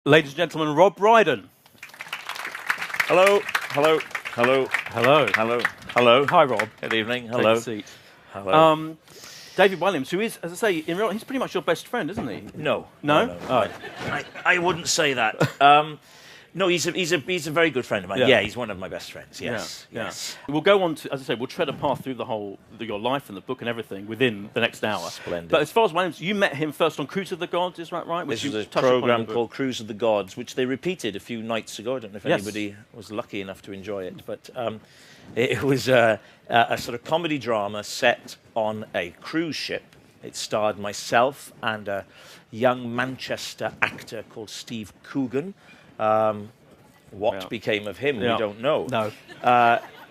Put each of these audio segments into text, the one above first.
Ladies and gentlemen, Rob Brydon. Hello, hello, hello, Hello. hello, hello. Hi, Rob. Good evening. Hello. Take a seat. Hello. David Williams, who is, as I say, in real, he's pretty much your best friend, isn't he? No. No? No. Oh. I wouldn't say that. No, he's a very good friend of mine. Yeah, he's one of my best friends. Yes. Yeah. Yes. We'll go on to, as I say, we'll tread a path through your life and the book and everything within the next hour. Splendid. But as far as Williams, you met him first on Cruise of the Gods, is that right? This was a program called Cruise of the Gods, which they repeated a few nights ago. I don't know if anybody was lucky enough to enjoy it, but it was a sort of comedy drama set on a cruise ship. It starred myself and a young Manchester actor called Steve Coogan. What became of him, we don't know. No.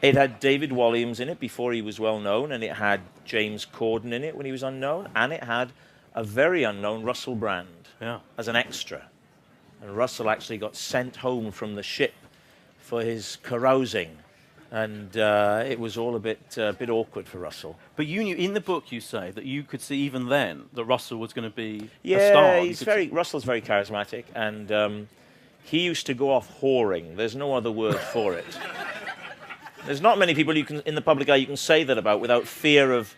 It had David Williams in it before he was well known, and it had James Corden in it when he was unknown, and it had a very unknown Russell Brand as an extra. And Russell actually got sent home from the ship for his carousing, and it was all a bit awkward for Russell. But you knew, in the book you say, that you could see even then that Russell was going to be a star. Yeah, Russell's very charismatic, and he used to go off whoring. There's no other word for it. There's not many people in the public eye you can say that about without fear of,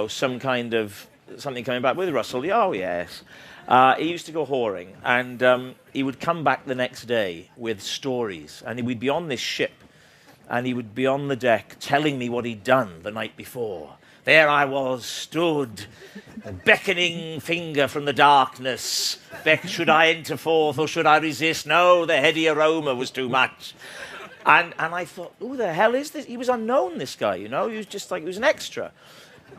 some kind of something coming back with Russell. Oh, yes. He used to go whoring, and he would come back the next day with stories, and we'd be on this ship, and he would be on the deck telling me what he'd done the night before. There I was, stood, a beckoning finger from the darkness. Should I enter forth or should I resist? No, the heady aroma was too much. And I thought, who the hell is this? He was unknown, this guy, He was just like, he was an extra.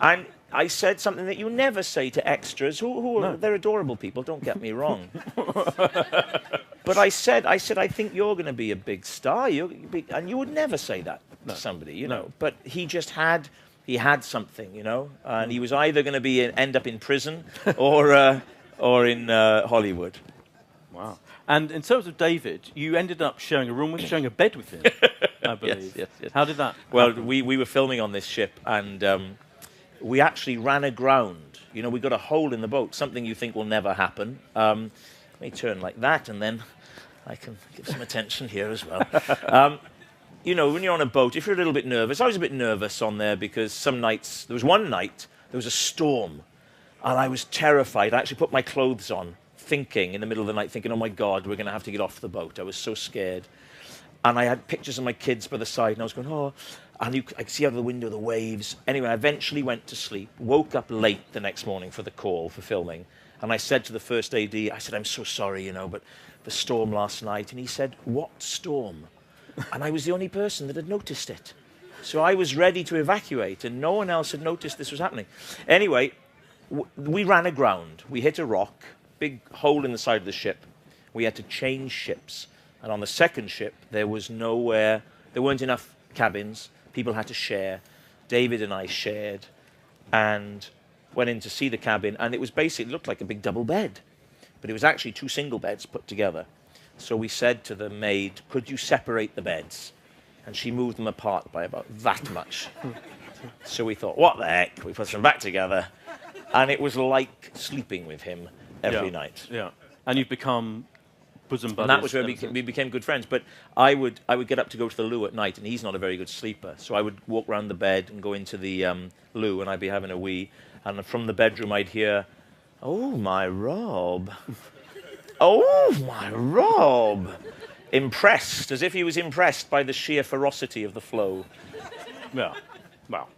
And I said something that you never say to extras, they're adorable people, don't get me wrong. But I said, I think you're going to be a big star. And you would never say that to somebody, you know. But he just had... He had something, and he was either going to end up in prison or in Hollywood. Wow. And in terms of David, you ended up sharing a bed with him, I believe. Yes. How did that Well, happen? we were filming on this ship, and we actually ran aground. We got a hole in the boat, something you think will never happen. Let me turn like that, and then I can give some attention here as well. When you're on a boat, if you're a little bit nervous, I was a bit nervous on there because some nights, there was one night, there was a storm, and I was terrified. I actually put my clothes on, in the middle of the night, thinking, oh my God, we're going to have to get off the boat. I was so scared. And I had pictures of my kids by the side, and I was going, and I could see out of the window the waves. Anyway, I eventually went to sleep, woke up late the next morning for the call, for filming, and I said to the first AD, I said, I'm so sorry, but the storm last night. And he said, what storm? And I was the only person that had noticed it. So I was ready to evacuate, and no one else had noticed this was happening. Anyway, we ran aground. We hit a rock, big hole in the side of the ship. We had to change ships. And on the second ship, there weren't enough cabins. People had to share. David and I shared and went in to see the cabin, and it looked like a big double bed. But it was actually two single beds put together. So we said to the maid, could you separate the beds? And she moved them apart by about that much. So we thought, what the heck? We put them back together. And it was like sleeping with him every night. Yeah. And you've become bosom buddies. And that was where we became good friends. But I would get up to go to the loo at night, and he's not a very good sleeper. So I would walk around the bed and go into the loo, and I'd be having a wee. And from the bedroom, I'd hear, oh, my Rob. Oh, my Rob! Impressed, as if he was impressed by the sheer ferocity of the flow. Yeah. Well,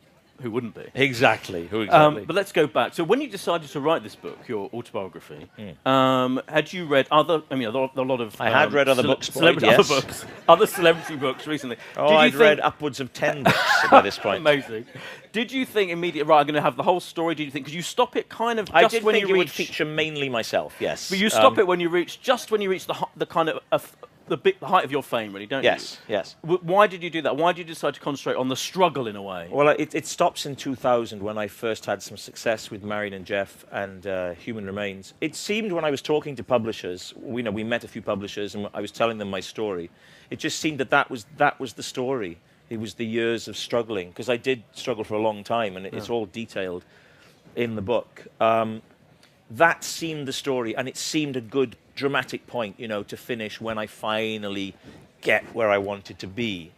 who wouldn't be? Exactly. But let's go back. So when you decided to write this book, your autobiography, had you read a lot of... I had read other books, other celebrity books recently. I'd read upwards of 10 books by this point. Amazing. Did you think immediately, right, I'm going to have the whole story? Did you think, could you stop it kind of just I did when think you it would feature mainly myself, yes. But you stop it when you reach the kind of... the height of your fame, really, don't you? Yes. Why did you do that? Why did you decide to concentrate on the struggle in a way? Well, it stops in 2000 when I first had some success with Marion and Jeff and Human Remains. It seemed when I was talking to publishers, we met a few publishers, and I was telling them my story. It just seemed that was the story. It was the years of struggling, because I did struggle for a long time, and it's all detailed in the book. That seemed the story, and it seemed a good dramatic point, you know, to finish when I finally get where I wanted to be.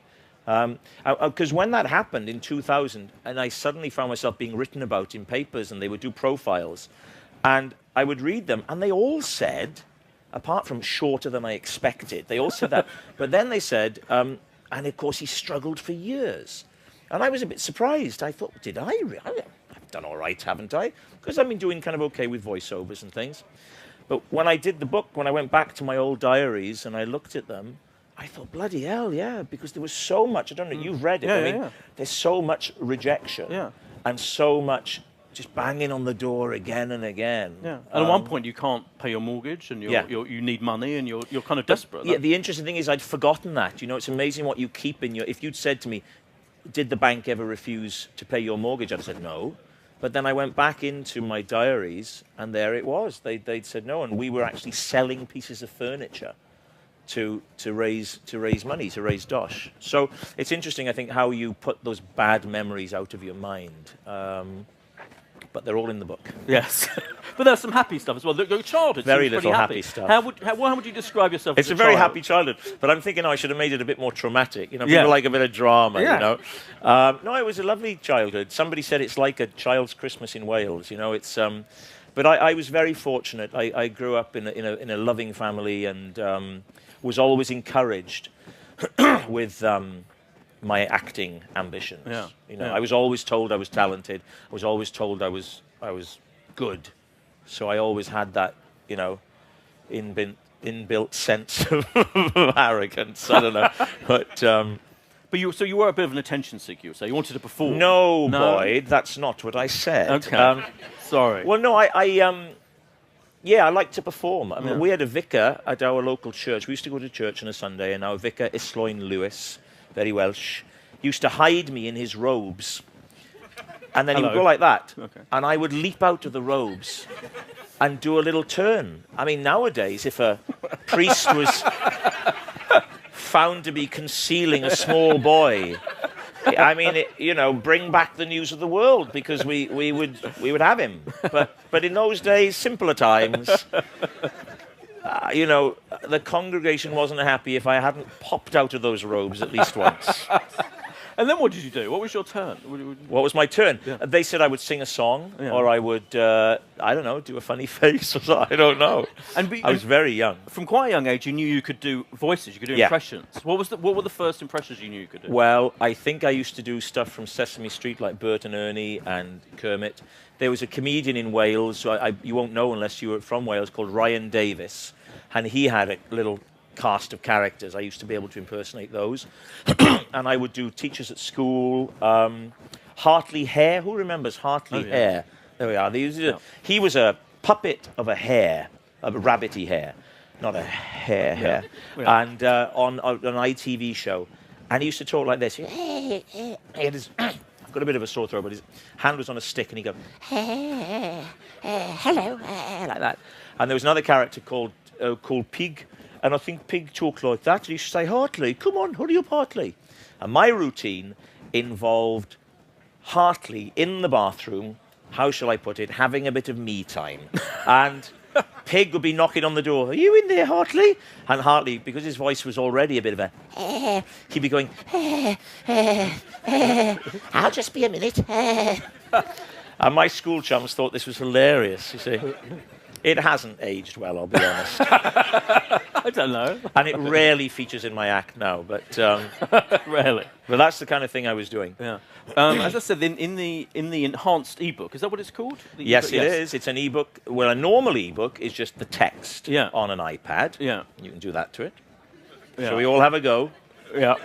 Because when that happened in 2000, and I suddenly found myself being written about in papers, and they would do profiles, and I would read them, and they all said, apart from shorter than I expected, they all said that. But then they said, and of course he struggled for years. And I was a bit surprised. I thought, did I? I've done all right, haven't I? Because I've been doing kind of okay with voiceovers and things. But when I did the book, when I went back to my old diaries and I looked at them, I thought, bloody hell, yeah, because there was so much. I don't know, you've read it. There's so much rejection and so much just banging on the door again and again. Yeah. And at one point, you can't pay your mortgage, and you need money, and you're kind of desperate. Yeah. The interesting thing is, I'd forgotten that. You know, it's amazing what you keep in your. If you'd said to me, "Did the bank ever refuse to pay your mortgage?" I'd have said no. But then I went back into my diaries, and there it was. They'd said no, and we were actually selling pieces of furniture to raise money, to raise dosh. So it's interesting, I think, how you put those bad memories out of your mind. But they're all in the book. Yes. But there's some happy stuff as well. Your childhood very seems little pretty happy stuff. How would you describe yourself it's as a very child? happy childhood, but I'm thinking I should have made it a bit more traumatic. You know, people like a bit of drama, you know. No, it was a lovely childhood. Somebody said it's like a child's Christmas in Wales, you know. It's but I was very fortunate. I grew up in a loving family, and was always encouraged with my acting ambitions. You know, I was always told I was talented. I was always told I was good. So I always had that, you know, inbuilt sense of arrogance. I don't know, but you were a bit of an attention seeker. So you wanted to perform. No, Boyd, that's not what I said. Okay. Sorry. Well, no, I like to perform. I mean, we had a vicar at our local church. We used to go to church on a Sunday, and our vicar, Islwyn Lewis, very Welsh, used to hide me in his robes. And then he would go like that. Okay. And I would leap out of the robes and do a little turn. I mean, nowadays, if a priest was found to be concealing a small boy, I mean, you know, bring back the news of the world, because we would have him. But in those days, simpler times, you know, the congregation wasn't happy if I hadn't popped out of those robes at least once. And then what did you do? What was your turn? What was my turn? Yeah. They said I would sing a song, or I would, I don't know, do a funny face or something. I don't know. I was very young. From quite a young age, you knew you could do voices, you could do impressions. What were the first impressions you knew you could do? Well, I think I used to do stuff from Sesame Street, like Bert and Ernie and Kermit. There was a comedian in Wales, so you won't know unless you were from Wales, called Ryan Davis. And he had a little cast of characters. I used to be able to impersonate those. And I would do teachers at school. Hartley Hare. Who remembers Hartley Hare? There we are. He was a puppet of a hare, a rabbity hare, not a hare. Yeah. And on an ITV show. And he used to talk like this. He had his, I've got a bit of a sore throat, but his hand was on a stick, and he'd go, hello, like that. And there was another character called Pig. And I think Pig talked like that. And he used to say, Hartley, come on, hurry up, Hartley. And my routine involved Hartley in the bathroom, how shall I put it, having a bit of me time. And Pig would be knocking on the door, are you in there, Hartley? And Hartley, because his voice was already a bit of a, he'd be going, I'll just be a minute. And my school chums thought this was hilarious, you see. It hasn't aged well, I'll be honest. I don't know. And it rarely features in my act now, but rarely. But that's the kind of thing I was doing. Yeah. As I said, in the enhanced ebook, is that what it's called? Yes, it is. It's an ebook. Well, a normal ebook is just the text on an iPad. Yeah. You can do that to it. Yeah. Shall we all have a go? Yeah.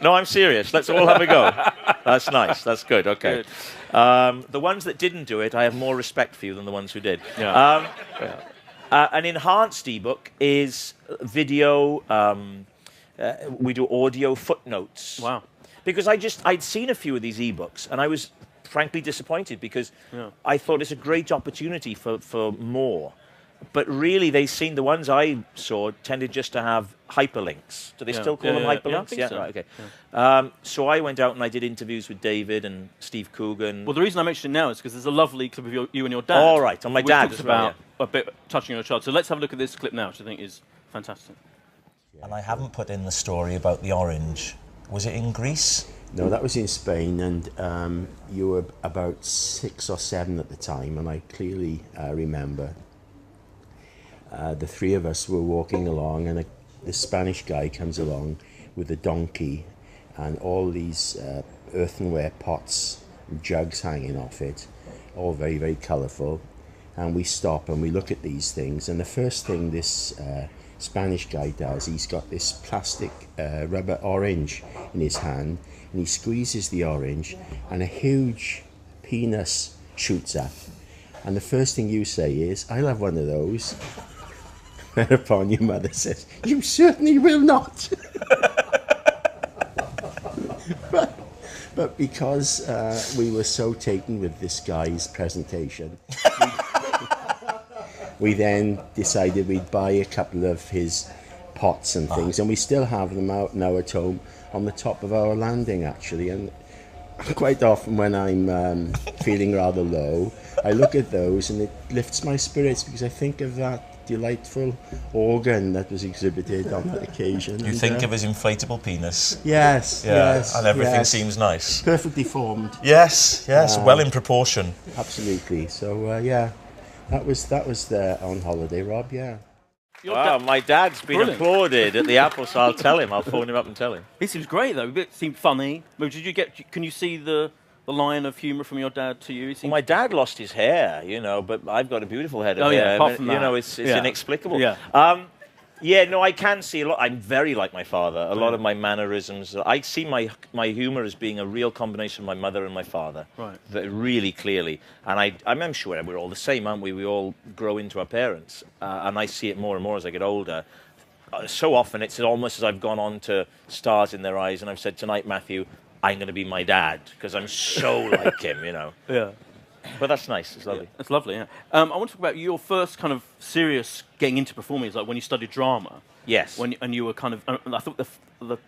No, I'm serious. Let's all have a go. That's nice. That's good. Okay. Good. The ones that didn't do it, I have more respect for you than the ones who did. Yeah. An enhanced ebook is video. We do audio footnotes. Wow. Because I'd seen a few of these ebooks, and I was frankly disappointed, because I thought it's a great opportunity for more. but really, the ones I saw tended just to have hyperlinks. Do they still call them hyperlinks? Yeah, I think so. Right, okay. Yeah. So I went out and I did interviews with David and Steve Coogan. Well, the reason I mention it now is because there's a lovely clip of you and your dad. All right, on my dad talks as well, about a bit touching on your child. So let's have a look at this clip now, which I think is fantastic. And I haven't put in the story about the orange. Was it in Greece? No, that was in Spain, and you were about 6 or 7 at the time, and I clearly remember the three of us were walking along, and this Spanish guy comes along with a donkey and all these earthenware pots and jugs hanging off it, all very, very colourful. And we stop and we look at these things, and the first thing this Spanish guy does, he's got this plastic rubber orange in his hand, and he squeezes the orange and a huge penis shoots up. And the first thing you say is, "I'll have one of those." Whereupon your mother says, "You certainly will not." but because we were so taken with this guy's presentation, we then decided we'd buy a couple of his pots and things, and we still have them out now at home on the top of our landing, actually. And quite often when I'm feeling rather low, I look at those and it lifts my spirits, because I think of that delightful organ that was exhibited on that occasion. You think of his inflatable penis. Yes, Yeah, yes. and everything yes. seems nice. Perfectly formed. Yes, well in proportion. Absolutely. So, yeah, that was there on holiday, Rob, yeah. Wow, my dad's been applauded at the Apple, so I'll tell him. I'll phone him up and tell him. He seems great, though. It seemed funny. Can you see the line of humour from your dad to you? Well, my dad lost his hair, but I've got a beautiful head of hair. Yeah, apart from that. It's inexplicable. Yeah. I can see a lot. I'm very like my father. A lot of my mannerisms. I see my humour as being a real combination of my mother and my father. Right. Really clearly. And I'm sure we're all the same, aren't we? We all grow into our parents. And I see it more and more as I get older. So often it's almost as I've gone on to stars in their eyes and I've said, "Tonight, Matthew, I'm going to be my dad," because I'm so like him, Yeah. But that's nice. It's lovely. Yeah, that's lovely, yeah. I want to talk about your first kind of serious getting into performing, is like when you studied drama. Yes. And you were kind of, I thought the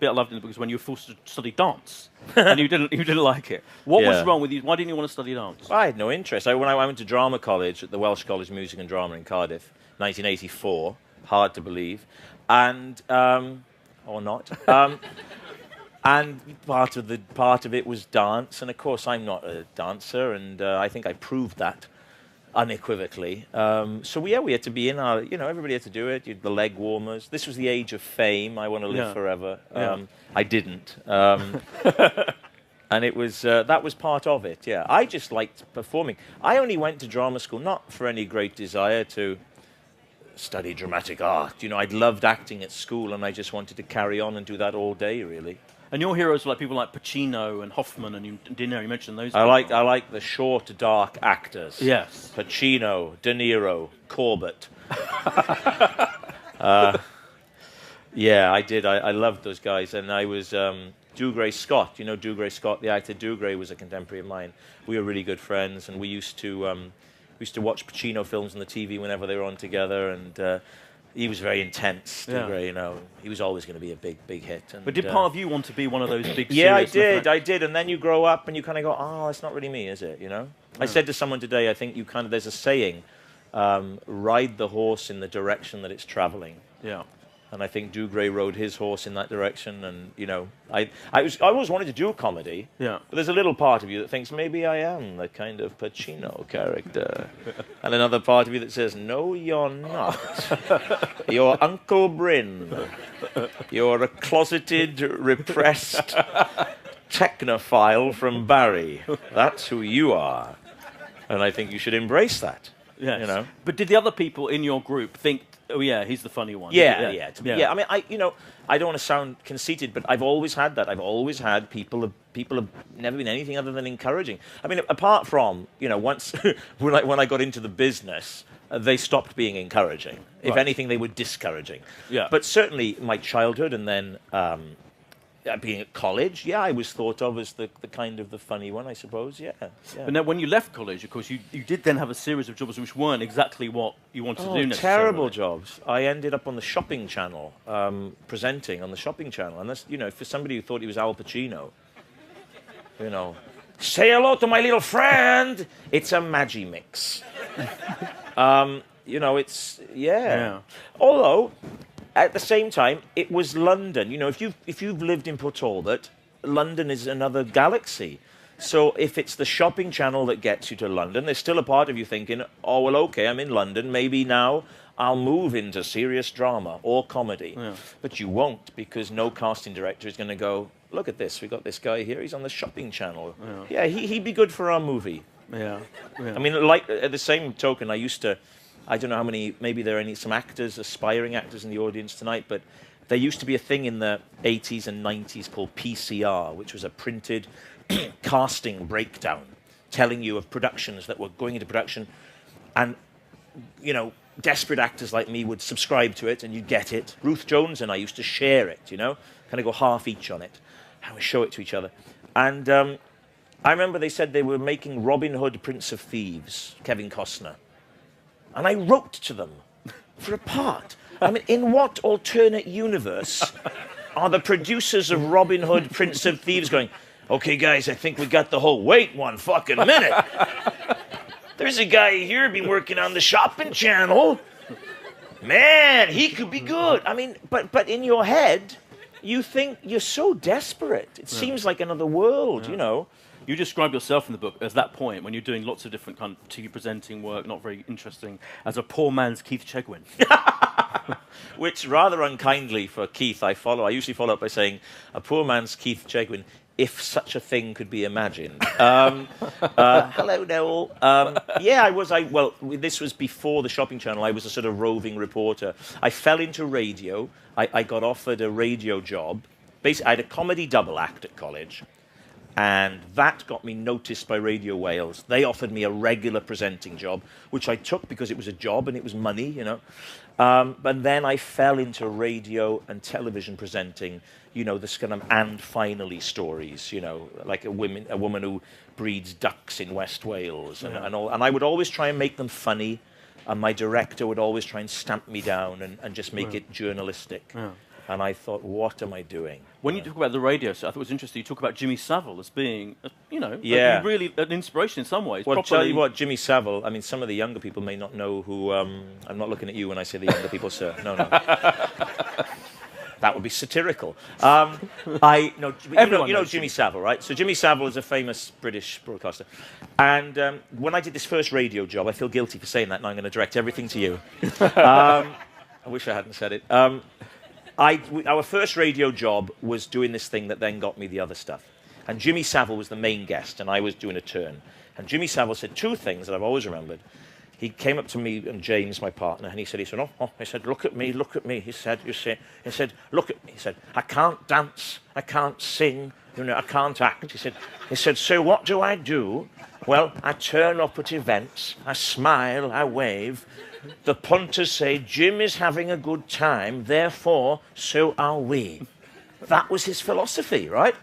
bit I loved in the book was when you were forced to study dance, and you didn't like it. What was wrong with you? Why didn't you want to study dance? I had no interest. When I went to drama college at the Welsh College of Music and Drama in Cardiff, 1984, hard to believe, and or not. And part of it was dance, and of course I'm not a dancer, and I think I proved that unequivocally. We had to be in our, everybody had to do it. The leg warmers. This was the age of fame. I want to live forever. I didn't, and it was that was part of it. Yeah, I just liked performing. I only went to drama school not for any great desire to study dramatic art. I'd loved acting at school, and I just wanted to carry on and do that all day, really. And your heroes were like people like Pacino and Hoffman and De Niro. You mentioned those. I like the short, dark actors. Yes. Pacino, De Niro, Corbett. Yeah, I did. I loved those guys, and I was Dougray Scott. Dougray Scott, the actor. Dougray was a contemporary of mine. We were really good friends, and we used to watch Pacino films on the TV whenever they were on together, and. He was very intense, Dougray, He was always going to be a big hit. And, but did part of you want to be one of those big Yeah, I did. And then you grow up and you kind of go, "Oh, it's not really me, is it?" I said to someone today, I think there's a saying, ride the horse in the direction that it's traveling. Yeah. And I think Dougray rode his horse in that direction, and I always wanted to do a comedy. Yeah. But there's a little part of you that thinks maybe I am the kind of Pacino character, and another part of you that says, "No, you're not. You're Uncle Bryn. You're a closeted, repressed technophile from Barry. That's who you are." And I think you should embrace that. Yes. But did the other people in your group think, "Oh yeah, he's the funny one"? Yeah. I mean, I don't want to sound conceited, but I've always had that. I've always had people have never been anything other than encouraging. I mean, apart from once when I got into the business, they stopped being encouraging. If anything, they were discouraging. Yeah. But certainly my childhood, and then being at college, yeah, I was thought of as the kind of the funny one, I suppose. Yeah. But now, when you left college, of course, you did then have a series of jobs which weren't exactly what you wanted to do necessarily. Terrible jobs. I ended up on the Shopping Channel, presenting on the Shopping Channel, and that's, you know, for somebody who thought he was Al Pacino, you know, say hello to my little friend. It's a Maggi mix. You know, it's yeah. Although, at the same time, it was London. You know, if you've lived in Port Talbot, London is another galaxy. So if it's the Shopping Channel that gets you to London, there's still a part of you thinking, oh, well, okay, I'm in London. Maybe now I'll move into serious drama or comedy. Yeah. But you won't, because no casting director is going to go, look at this. We got this guy here. He's on the Shopping Channel. Yeah, he'd be good for our movie. Yeah. I mean, like, at the same token, I used to... I don't know how many, maybe there are some actors, aspiring actors in the audience tonight, but there used to be a thing in the 80s and 90s called PCR, which was a printed casting breakdown telling you of productions that were going into production. And, you know, desperate actors like me would subscribe to it and you'd get it. Ruth Jones and I used to share it, you know, kind of go half each on it. And we show it to each other. And I remember they said they were making Robin Hood, Prince of Thieves, Kevin Costner. And I wrote to them for a part. I mean, in what alternate universe are the producers of Robin Hood, Prince of Thieves going, okay, guys, I think we got the whole... Wait one fucking minute. There's a guy here been working on the Shopping Channel. Man, he could be good. I mean, but in your head, you think you're so desperate. It seems like another world, you know. You describe yourself in the book as that point when you're doing lots of different kind of TV presenting work, not very interesting, as a poor man's Keith Chegwin. Which, rather unkindly for Keith, I usually follow up by saying, a poor man's Keith Chegwin, if such a thing could be imagined. Hello, Noel. Well, this was before the Shopping Channel. I was a sort of roving reporter. I fell into radio. I got offered a radio job. Basically, I had a comedy double act at college. And that got me noticed by Radio Wales. They offered me a regular presenting job, which I took because it was a job and it was money, you know. But then I fell into radio and television presenting, you know, this kind of and finally stories, you know, like a woman who breeds ducks in West Wales and all. And I would always try and make them funny. And my director would always try and stamp me down and just make it journalistic. Yeah. And I thought, what am I doing? When you talk about the radio set, I thought it was interesting. You talk about Jimmy Savile as being, you know, really an inspiration in some ways. Well, I'll tell you what, Jimmy Savile, I mean, some of the younger people may not know who... I'm not looking at you when I say the younger people, sir. No. That would be satirical. You know Jimmy Savile, right? So Jimmy Savile is a famous British broadcaster. And when I did this first radio job, I feel guilty for saying that, and I'm going to direct everything to you. I wish I hadn't said it. Our first radio job was doing this thing that then got me the other stuff. And Jimmy Savile was the main guest, and I was doing a turn. And Jimmy Savile said two things that I've always remembered. He came up to me and James, my partner, and he said, he said, look at me. He said, look at me. He said, I can't dance, I can't sing, you know, I can't act. He said, so what do I do? Well, I turn up at events, I smile, I wave. The punters say, Jim is having a good time, therefore, so are we. That was his philosophy, right?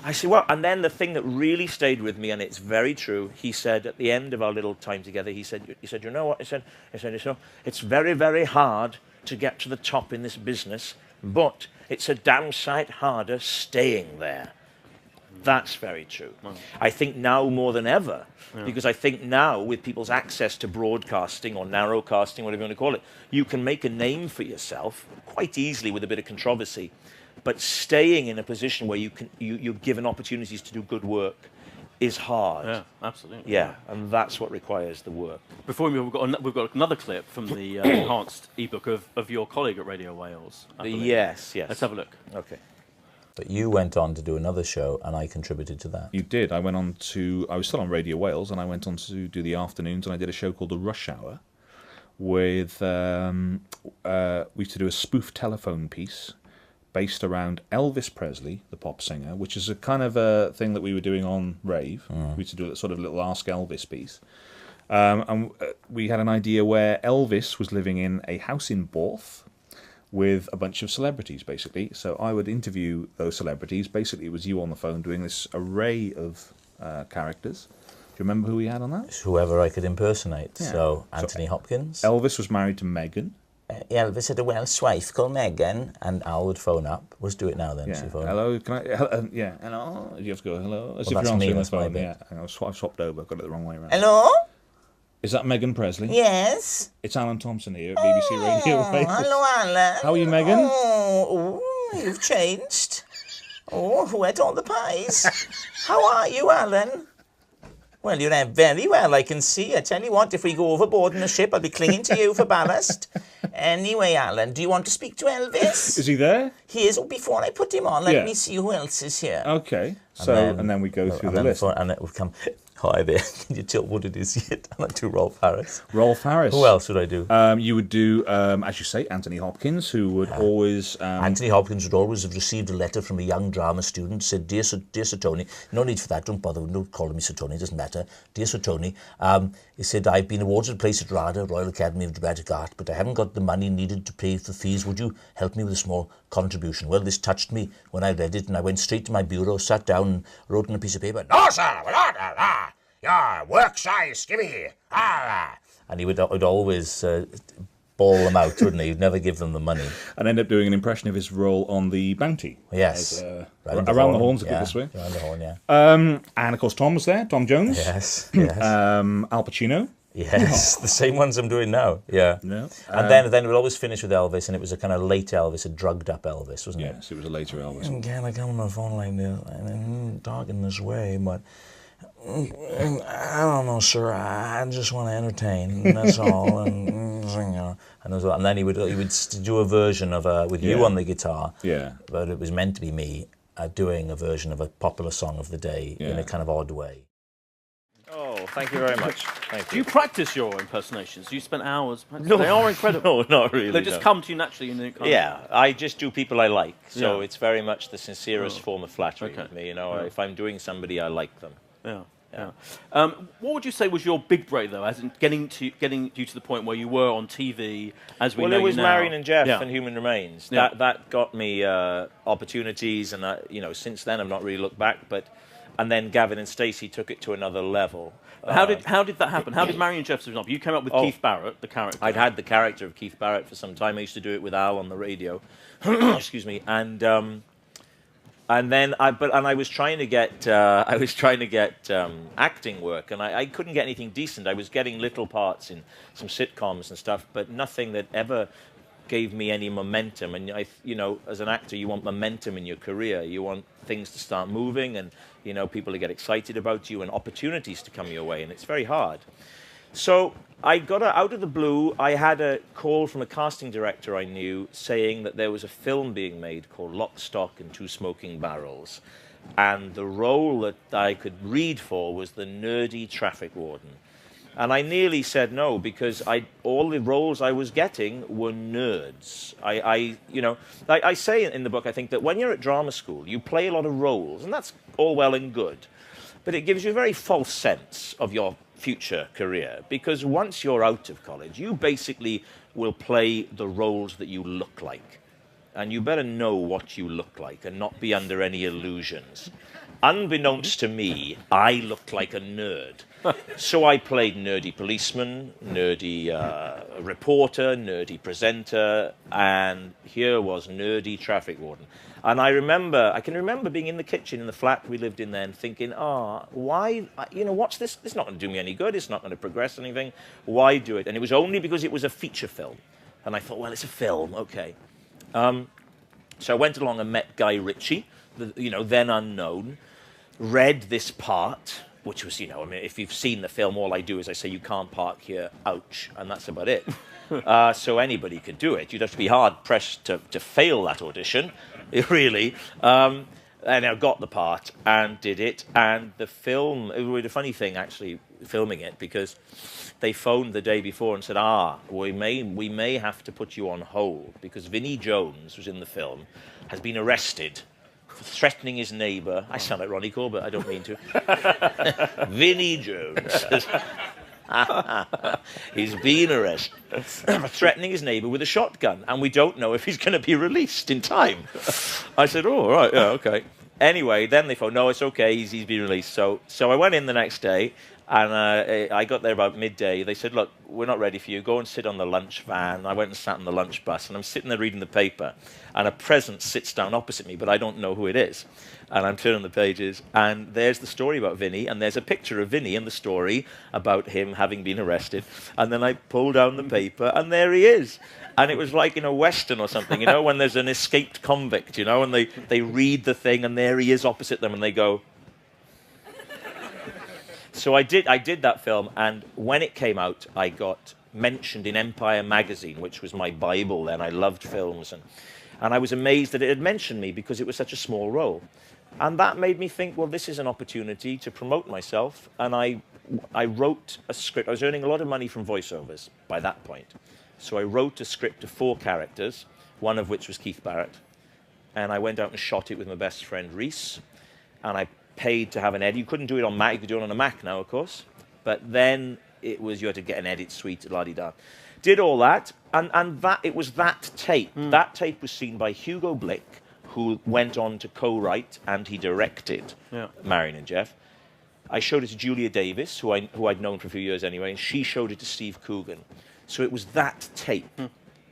I said, well, and then the thing that really stayed with me, and it's very true, he said at the end of our little time together, he said, you know what? He said, it's very, very hard to get to the top in this business, but it's a damn sight harder staying there. That's very true. Wow. I think now more than ever, because I think now with people's access to broadcasting or narrowcasting, whatever you want to call it, you can make a name for yourself quite easily with a bit of controversy. But staying in a position where you're given opportunities to do good work is hard. Yeah, absolutely. Yeah, and that's what requires the work. Before we move, we've got another clip from the enhanced ebook of your colleague at Radio Wales. Yes. Let's have a look. Okay. But you went on to do another show, and I contributed to that. You did. I was still on Radio Wales, and I went on to do the afternoons, and I did a show called The Rush Hour with, we used to do a spoof telephone piece based around Elvis Presley, the pop singer, which is a kind of a thing that we were doing on Rave. We used to do a sort of little Ask Elvis piece. And we had an idea where Elvis was living in a house in Borth, with a bunch of celebrities, basically. So I would interview those celebrities. Basically, it was you on the phone doing this array of characters. Do you remember who we had on that? It's whoever I could impersonate. Yeah. So Anthony Hopkins. Elvis was married to Meghan. Elvis had a Welsh wife called Megan, and Al would phone up. Let's do it now then. Yeah. She phone Hello, can I? Yeah, hello. You have to go hello. As if that's you're me, answering the that's my phone. bit. Yeah, I've swapped over. Got it the wrong way around. Hello? Is that Megan Presley? Yes. It's Alan Thompson here at BBC Radio Wales. Hello, Alan. How are you, Megan? Oh, you've changed. Oh, who ate all the pies? How are you, Alan? Well, you're very well, I can see. I tell you what, if we go overboard in the ship, I'll be clinging to you for ballast. Anyway, Alan, do you want to speak to Elvis? Is he there? He is. Before I put him on, let me see who else is here. Okay. So, and then we go through the list. And it would come, hi there, can you tell what it is yet? And I'd do Rolf Harris. Rolf Harris. Who else would I do? You would do, as you say, Anthony Hopkins, who would always... Anthony Hopkins would always have received a letter from a young drama student, said, Dear Sir Tony, no need for that, don't bother, don't call me Sir Tony, it doesn't matter. Dear Sir Tony, he said, I've been awarded a place at RADA, Royal Academy of Dramatic Art, but I haven't got the money needed to pay for fees. Would you help me with a small contribution? Well, this touched me when I read it, and I went straight to my bureau, sat down and wrote on a piece of paper, No, sir, your work size, give me. And he would always ball them out, wouldn't he? He'd never give them the money. And end up doing an impression of his role on the Bounty. Yes. As, around the horns, a bit this way. Around the horn, yeah. And of course, Tom was there, Tom Jones. Yes. Al Pacino. Yes, the same ones I'm doing now. Yeah. No. And then we'd always finish with Elvis, and it was a kind of late Elvis, a drugged up Elvis, wasn't it? Yes, it was a later Elvis. Can I come on the phone like this and talking this way, but I don't know, sir. I just want to entertain. That's all. And then he would do a version of with you on the guitar. Yeah. But it was meant to be me doing a version of a popular song of the day in a kind of odd way. Oh, thank you very much. Thank Do you. you practice your impersonations? You spend hours practicing? They are incredible. No, not really. They just come to you naturally. Yeah, I just do people I like. So it's very much the sincerest form of flattery with me. You know, if I'm doing somebody, I like them. Yeah. What would you say was your big break, though, as in getting you to the point where you were on TV, as we know you now? Well, it was Marion and Jeff and Human Remains. Yeah. That got me opportunities, and since then I've not really looked back. And then Gavin and Stacey took it to another level. How did that happen? How did Marion and Jeff, for example? You came up with Keith Barrett, the character. I'd had the character of Keith Barrett for some time. I used to do it with Al on the radio. Excuse me. And then I was trying to get acting work, and I couldn't get anything decent. I was getting little parts in some sitcoms and stuff, but nothing that ever gave me any momentum. And as an actor, you want momentum in your career. You want things to start moving, and people to get excited about you, and opportunities to come your way. And it's very hard. So I got out of the blue. I had a call from a casting director I knew saying that there was a film being made called Lock, Stock and Two Smoking Barrels, and the role that I could read for was the nerdy traffic warden. And I nearly said no, because all the roles I was getting were nerds. I say in the book, I think that when you're at drama school, you play a lot of roles, and that's all well and good, but it gives you a very false sense of your future career, because once you're out of college, you basically will play the roles that you look like. And you better know what you look like and not be under any illusions. Unbeknownst to me, I looked like a nerd. So I played nerdy policeman, nerdy reporter, nerdy presenter, and here was nerdy traffic warden. And I can remember being in the kitchen in the flat we lived in then, thinking, why, what's this? This is not going to do me any good. It's not going to progress anything. Why do it? And it was only because it was a feature film. And I thought, well, it's a film, okay. So I went along and met Guy Ritchie, then unknown, read this part, which was, if you've seen the film, all I do is I say, you can't park here, ouch, and that's about it. So anybody could do it. You'd have to be hard-pressed to fail that audition, really. And I got the part and did it, and the film, it was a funny thing, actually, filming it, because they phoned the day before and said, we may have to put you on hold, because Vinnie Jones, who's in the film, has been arrested for threatening his neighbour. I sound like Ronnie Corbett, I don't mean to. Vinnie Jones. He's been arrested for threatening his neighbour with a shotgun, and we don't know if he's going to be released in time. I said, oh, right, yeah, okay. Anyway, then they thought, no, it's okay, he's been released. So I went in the next day, and I got there about midday. They said, look, we're not ready for you. Go and sit on the lunch van. I went and sat on the lunch bus, and I'm sitting there reading the paper, and a presence sits down opposite me, but I don't know who it is. And I'm turning the pages, and there's the story about Vinny, and there's a picture of Vinny in the story about him having been arrested. And then I pull down the paper, and there he is. And it was like in a Western or something, you know, when there's an escaped convict, you know, and they read the thing, and there he is opposite them, and they go... So I did that film, and when it came out, I got mentioned in Empire magazine, which was my Bible then. I loved films, and I was amazed that it had mentioned me because it was such a small role. And that made me think, well, this is an opportunity to promote myself, and I wrote a script. I was earning a lot of money from voiceovers by that point. So I wrote a script of 4 characters, one of which was Keith Barrett, and I went out and shot it with my best friend, Reese, and I paid to have an edit. You couldn't do it on Mac. You could do it on a Mac now, of course. But then it was, you had to get an edit suite, la-di-da. Did all that, and that it was that tape. That tape was seen by Hugo Blick, who went on to co-write, and he directed Marion and Jeff. I showed it to Julia Davis, who I'd known for a few years anyway, and she showed it to Steve Coogan. So it was that tape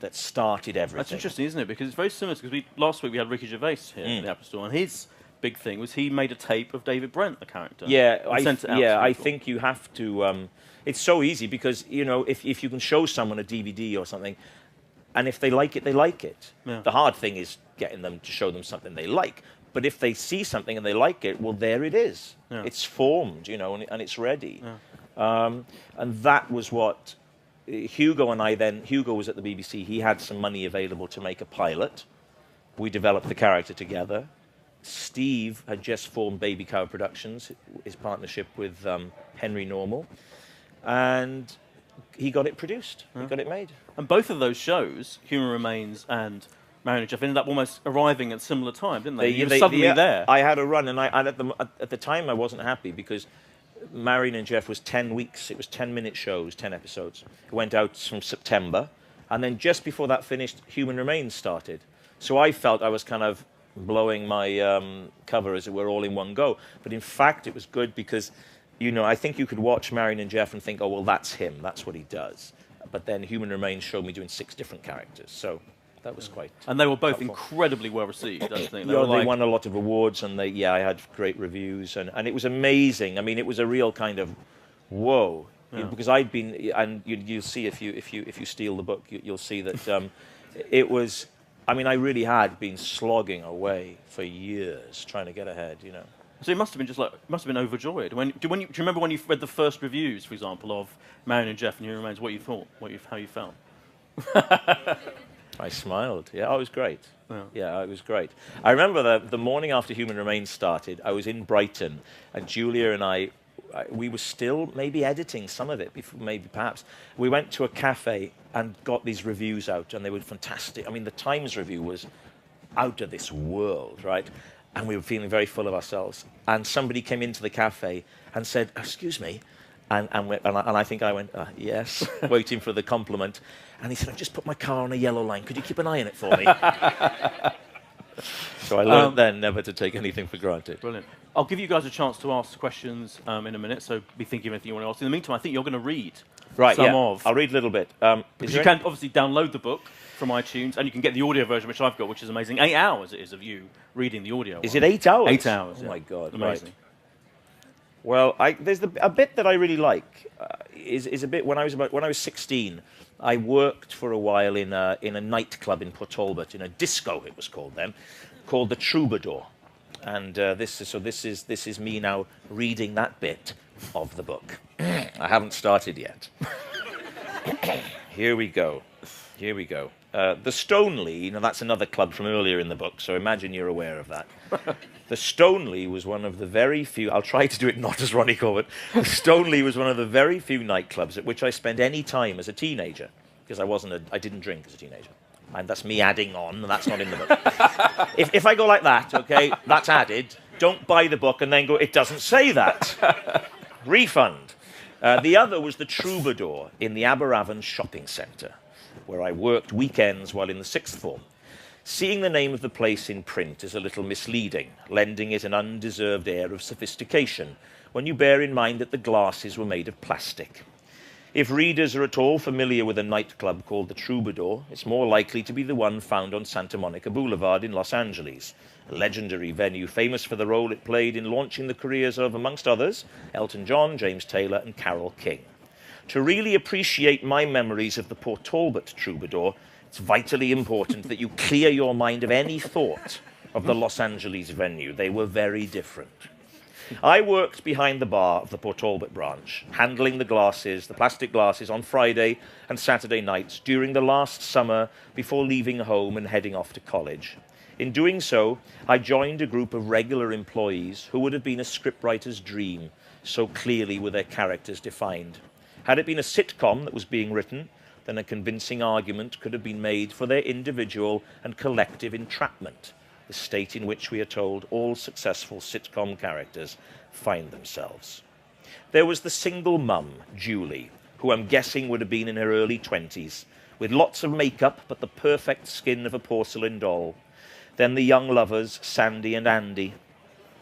that started everything. That's interesting, isn't it? Because it's very similar, because last week we had Ricky Gervais here in the Apple Store, and his big thing was he made a tape of David Brent, the character. Yeah, I think you have to... it's so easy because, you know, if you can show someone a DVD or something, and if they like it, they like it. Yeah. The hard thing is getting them to show them something they like. But if they see something and they like it, well, there it is. Yeah. It's formed, you know, and it's ready. Yeah. And that was what Hugo and I then... Hugo was at the BBC. He had some money available to make a pilot. We developed the character together. Steve had just formed Baby Cow Productions, his partnership with Henry Normal, and he got it produced. He got it made. And both of those shows, Human Remains and Marion and Jeff, ended up almost arriving at similar time, didn't they? You were suddenly there. I had a run, and at the time I wasn't happy because Marion and Jeff was 10 weeks. It was 10-minute shows, 10 episodes. It went out from September, and then just before that finished, Human Remains started. So I felt I was kind of blowing my cover, as it were, all in one go. But in fact, it was good because, you know, I think you could watch Marion and Jeff and think, oh, well, that's him. That's what he does. But then Human Remains showed me doing 6 different characters. So that was quite... And they were both incredibly well received, I think. They won a lot of awards, and I had great reviews. And it was amazing. I mean, it was a real kind of, whoa. Yeah. You know, because I'd been... And you'll see if you steal the book, you'll see that it was... I mean, I really had been slogging away for years trying to get ahead, you know. So it must have been must have been overjoyed. Do you remember when you read the first reviews, for example, of Marion and Jeff and Human Remains, what you thought, how you felt? I smiled. Yeah, it was great. Yeah, it was great. I remember the morning after Human Remains started, I was in Brighton, and Julia and we were still maybe editing some of it, perhaps. We went to a cafe and got these reviews out, and they were fantastic. I mean, the Times review was out of this world, right? And we were feeling very full of ourselves. And somebody came into the cafe and said, "Excuse me," and I think I went, "Yes," waiting for the compliment. And he said, "I've just put my car on a yellow line. Could you keep an eye on it for me?" So I learned then never to take anything for granted. Brilliant. I'll give you guys a chance to ask questions in a minute, so be thinking of anything you want to ask. In the meantime, I think you're going to read some of... I'll read a little bit. Because you can obviously download the book from iTunes, and you can get the audio version, which I've got, which is amazing. 8 hours it is of you reading the audio. Is it 8 hours? 8 hours, Oh, my God. Amazing. Right. Well, there's a bit that I really like. Is a bit when I was 16, I worked for a while in a nightclub in Port Talbot, in a disco it was called then, called the Troubadour. And this is me now reading that bit of the book. I haven't started yet. Here we go. The Stoneleigh, now that's another club from earlier in the book, so imagine you're aware of that. The Stoneleigh was one of the very few, I'll try to do it not as Ronnie Corbett, the Stoneleigh was one of the very few nightclubs at which I spent any time as a teenager, because I didn't drink as a teenager. And that's me adding on, and that's not in the book. If I go like that, okay, that's added. Don't buy the book and then go, it doesn't say that. Refund. The other was the Troubadour in the Aberavon shopping centre, where I worked weekends while in the sixth form. Seeing the name of the place in print is a little misleading, lending it an undeserved air of sophistication when you bear in mind that the glasses were made of plastic. If readers are at all familiar with a nightclub called the Troubadour, it's more likely to be the one found on Santa Monica Boulevard in Los Angeles, a legendary venue famous for the role it played in launching the careers of, amongst others, Elton John, James Taylor and Carole King. To really appreciate my memories of the Port Talbot Troubadour, it's vitally important that you clear your mind of any thought of the Los Angeles venue. They were very different. I worked behind the bar of the Port Talbot branch, handling the glasses, the plastic glasses, on Friday and Saturday nights during the last summer before leaving home and heading off to college. In doing so, I joined a group of regular employees who would have been a scriptwriter's dream, so clearly were their characters defined. Had it been a sitcom that was being written, then a convincing argument could have been made for their individual and collective entrapment, the state in which we are told all successful sitcom characters find themselves. There was the single mum, Julie, who I'm guessing would have been in her early 20s, with lots of makeup but the perfect skin of a porcelain doll. Then the young lovers, Sandy and Andy.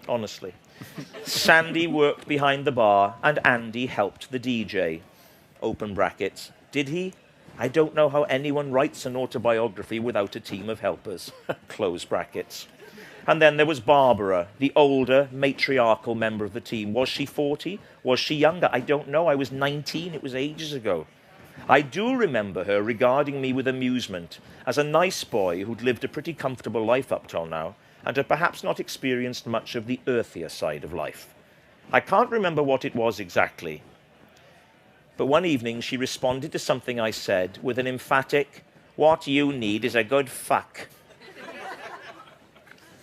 Honestly. Sandy worked behind the bar and Andy helped the DJ. Open brackets. Did he? I don't know how anyone writes an autobiography without a team of helpers. Close brackets. And then there was Barbara, the older, matriarchal member of the team. Was she 40? Was she younger? I don't know. I was 19. It was ages ago. I do remember her regarding me with amusement as a nice boy who'd lived a pretty comfortable life up till now and had perhaps not experienced much of the earthier side of life. I can't remember what it was exactly, but one evening she responded to something I said with an emphatic, "What you need is a good fuck."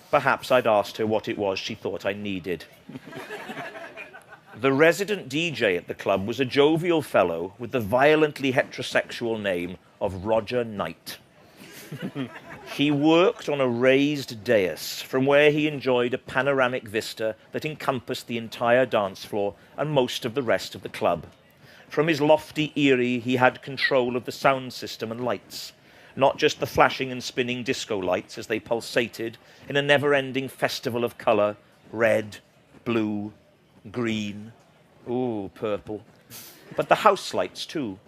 Perhaps I'd asked her what it was she thought I needed. The resident DJ at the club was a jovial fellow with the violently heterosexual name of Roger Knight. He worked on a raised dais from where he enjoyed a panoramic vista that encompassed the entire dance floor and most of the rest of the club. From his lofty eyrie, he had control of the sound system and lights, not just the flashing and spinning disco lights as they pulsated in a never-ending festival of colour, red, blue, green, ooh, purple, but the house lights too.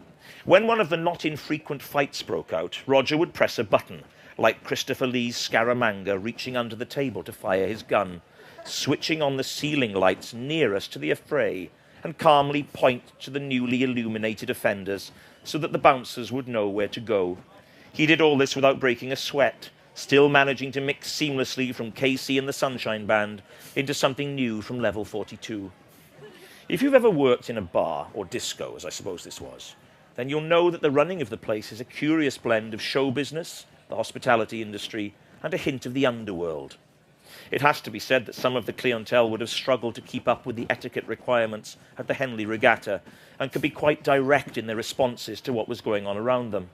When one of the not infrequent fights broke out, Roger would press a button, like Christopher Lee's Scaramanga reaching under the table to fire his gun, switching on the ceiling lights nearest to the affray, and calmly point to the newly illuminated offenders so that the bouncers would know where to go. He did all this without breaking a sweat, still managing to mix seamlessly from Casey and the Sunshine Band into something new from Level 42. If you've ever worked in a bar, or disco, as I suppose this was, then you'll know that the running of the place is a curious blend of show business, the hospitality industry, and a hint of the underworld. It has to be said that some of the clientele would have struggled to keep up with the etiquette requirements at the Henley Regatta and could be quite direct in their responses to what was going on around them.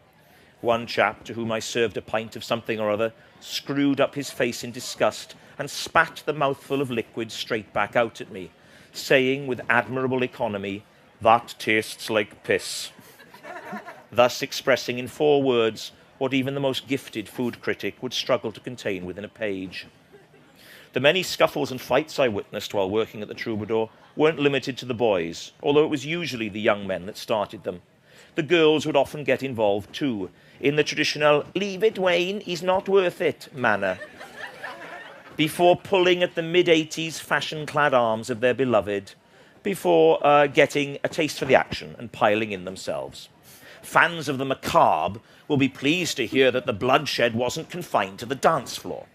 One chap, to whom I served a pint of something or other, screwed up his face in disgust and spat the mouthful of liquid straight back out at me, saying with admirable economy, "That tastes like piss," thus expressing in 4 words what even the most gifted food critic would struggle to contain within a page. The many scuffles and fights I witnessed while working at the Troubadour weren't limited to the boys, although it was usually the young men that started them. The girls would often get involved too, in the traditional "leave it, Wayne, he's not worth it" manner, before pulling at the mid-80s fashion-clad arms of their beloved, before getting a taste for the action and piling in themselves. Fans of the macabre will be pleased to hear that the bloodshed wasn't confined to the dance floor.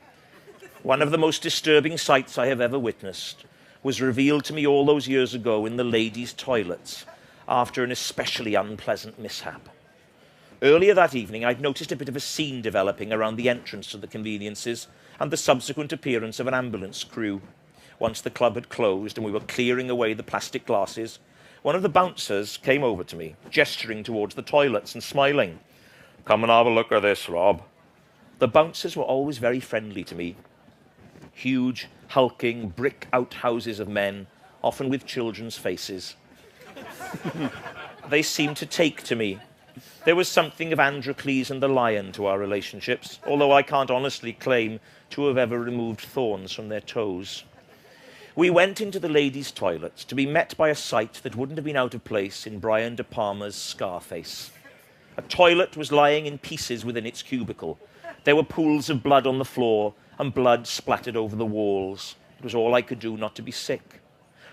One of the most disturbing sights I have ever witnessed was revealed to me all those years ago in the ladies' toilets after an especially unpleasant mishap. Earlier that evening, I'd noticed a bit of a scene developing around the entrance to the conveniences and the subsequent appearance of an ambulance crew. Once the club had closed and we were clearing away the plastic glasses, one of the bouncers came over to me, gesturing towards the toilets and smiling. "Come and have a look at this, Rob." The bouncers were always very friendly to me. Huge, hulking, brick outhouses of men, often with children's faces. They seemed to take to me. There was something of Androcles and the lion to our relationships, although I can't honestly claim to have ever removed thorns from their toes. We went into the ladies' toilets to be met by a sight that wouldn't have been out of place in Brian De Palma's Scarface. A toilet was lying in pieces within its cubicle. There were pools of blood on the floor and blood splattered over the walls. It was all I could do not to be sick.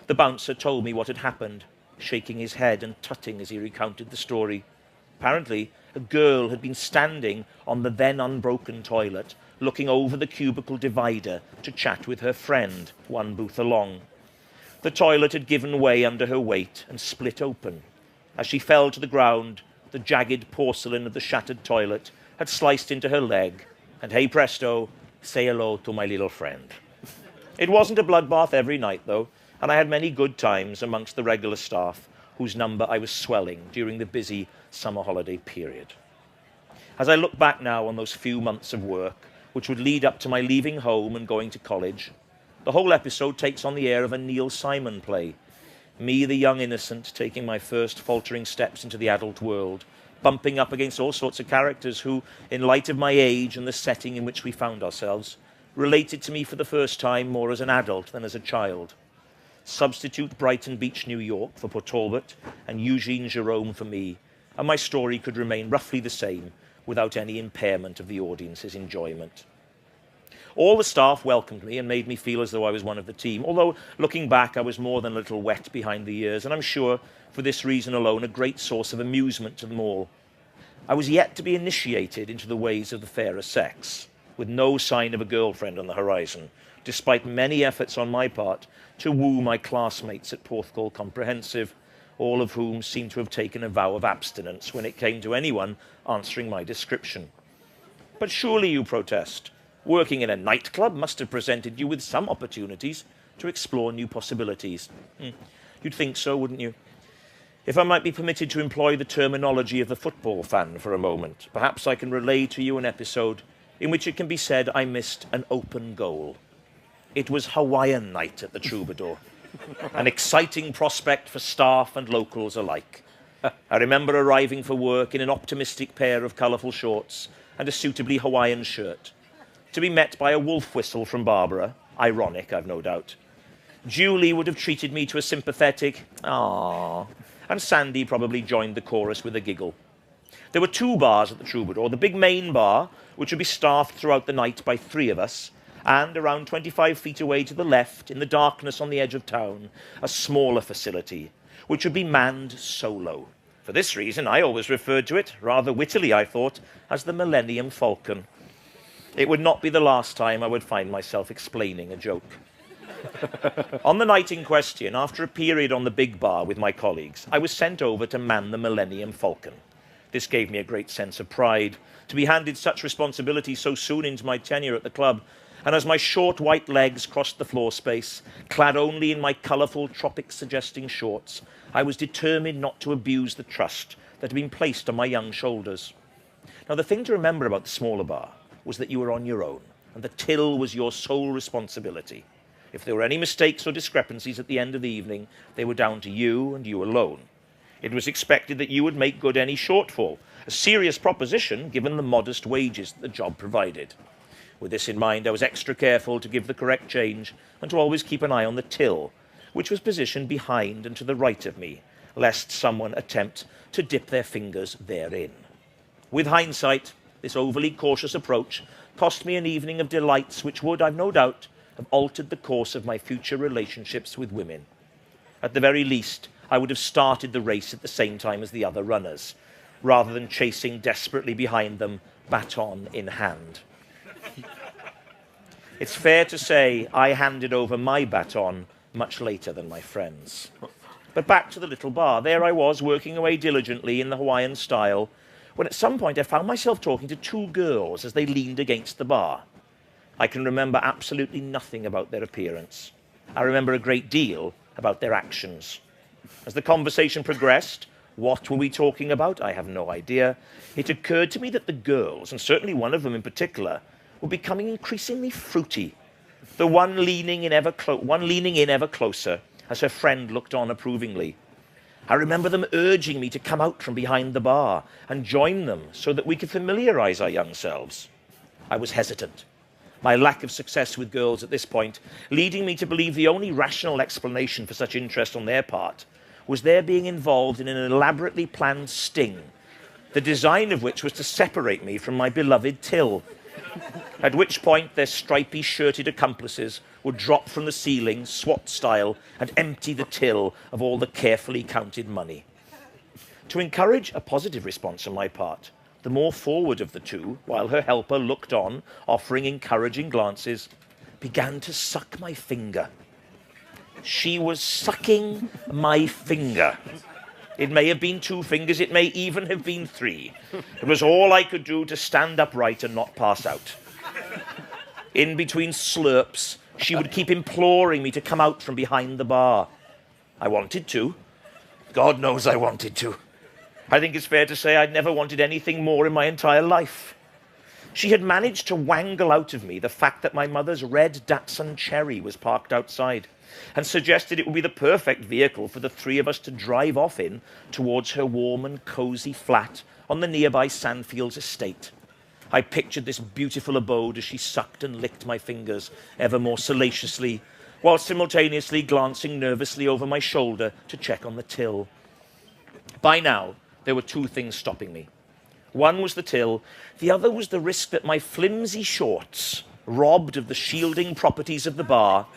The bouncer told me what had happened, shaking his head and tutting as he recounted the story. Apparently, a girl had been standing on the then unbroken toilet, looking over the cubicle divider to chat with her friend, one booth along. The toilet had given way under her weight and split open. As she fell to the ground, the jagged porcelain of the shattered toilet had sliced into her leg, and hey presto, say hello to my little friend. It wasn't a bloodbath every night, though, and I had many good times amongst the regular staff, whose number I was swelling during the busy summer holiday period. As I look back now on those few months of work, which would lead up to my leaving home and going to college, the whole episode takes on the air of a Neil Simon play. Me, the young innocent, taking my first faltering steps into the adult world, bumping up against all sorts of characters who, in light of my age and the setting in which we found ourselves, related to me for the first time more as an adult than as a child. Substitute Brighton Beach, New York for Port Talbot and Eugene Jerome for me, and my story could remain roughly the same without any impairment of the audience's enjoyment. All the staff welcomed me and made me feel as though I was one of the team, although looking back I was more than a little wet behind the ears, and I'm sure for this reason alone a great source of amusement to them all. I was yet to be initiated into the ways of the fairer sex, with no sign of a girlfriend on the horizon, despite many efforts on my part to woo my classmates at Porthcawl Comprehensive, all of whom seemed to have taken a vow of abstinence when it came to anyone answering my description. But surely, you protest, working in a nightclub must have presented you with some opportunities to explore new possibilities. You'd think so, wouldn't you? If I might be permitted to employ the terminology of the football fan for a moment, perhaps I can relay to you an episode in which it can be said I missed an open goal. It was Hawaiian night at the Troubadour, an exciting prospect for staff and locals alike. I remember arriving for work in an optimistic pair of colourful shorts and a suitably Hawaiian shirt, to be met by a wolf whistle from Barbara, ironic, I've no doubt. Julie would have treated me to a sympathetic, "Aww," and Sandy probably joined the chorus with a giggle. There were two bars at the Troubadour, the big main bar, which would be staffed throughout the night by three of us, and around 25 feet away to the left, in the darkness on the edge of town, a smaller facility, which would be manned solo. For this reason, I always referred to it, rather wittily I thought, as the Millennium Falcon. It would not be the last time I would find myself explaining a joke. On the night in question, after a period on the big bar with my colleagues, I was sent over to man the Millennium Falcon. This gave me a great sense of pride, to be handed such responsibility so soon into my tenure at the club, and as my short white legs crossed the floor space, clad only in my colourful tropic-suggesting shorts, I was determined not to abuse the trust that had been placed on my young shoulders. Now, the thing to remember about the smaller bar was that you were on your own, and the till was your sole responsibility. If there were any mistakes or discrepancies at the end of the evening, they were down to you and you alone. It was expected that you would make good any shortfall, a serious proposition given the modest wages that the job provided. With this in mind, I was extra careful to give the correct change and to always keep an eye on the till, which was positioned behind and to the right of me, lest someone attempt to dip their fingers therein. With hindsight, this overly cautious approach cost me an evening of delights which would, I've no doubt, have altered the course of my future relationships with women. At the very least, I would have started the race at the same time as the other runners, rather than chasing desperately behind them, baton in hand. It's fair to say I handed over my baton much later than my friends. But back to the little bar. There I was, working away diligently in the Hawaiian style, when at some point I found myself talking to two girls as they leaned against the bar. I can remember absolutely nothing about their appearance. I remember a great deal about their actions. As the conversation progressed, what were we talking about? I have no idea. It occurred to me that the girls, and certainly one of them in particular, were becoming increasingly fruity, the one leaning in ever closer as her friend looked on approvingly. I remember them urging me to come out from behind the bar and join them so that we could familiarize our young selves. I was hesitant, my lack of success with girls at this point leading me to believe the only rational explanation for such interest on their part was their being involved in an elaborately planned sting, the design of which was to separate me from my beloved Till, at which point their stripy shirted accomplices would drop from the ceiling, SWAT style, and empty the till of all the carefully counted money. To encourage a positive response on my part, the more forward of the two, while her helper looked on, offering encouraging glances, began to suck my finger. She was sucking my finger. It may have been 2 fingers, it may even have been 3. It was all I could do to stand upright and not pass out. In between slurps, she would keep imploring me to come out from behind the bar. I wanted to. God knows I wanted to. I think it's fair to say I'd never wanted anything more in my entire life. She had managed to wangle out of me the fact that my mother's red Datsun Cherry was parked outside, and suggested it would be the perfect vehicle for the 3 of us to drive off in towards her warm and cosy flat on the nearby Sandfields estate. I pictured this beautiful abode as she sucked and licked my fingers ever more salaciously, while simultaneously glancing nervously over my shoulder to check on the till. By now, there were 2 things stopping me. One was the till, the other was the risk that my flimsy shorts, robbed of the shielding properties of the bar,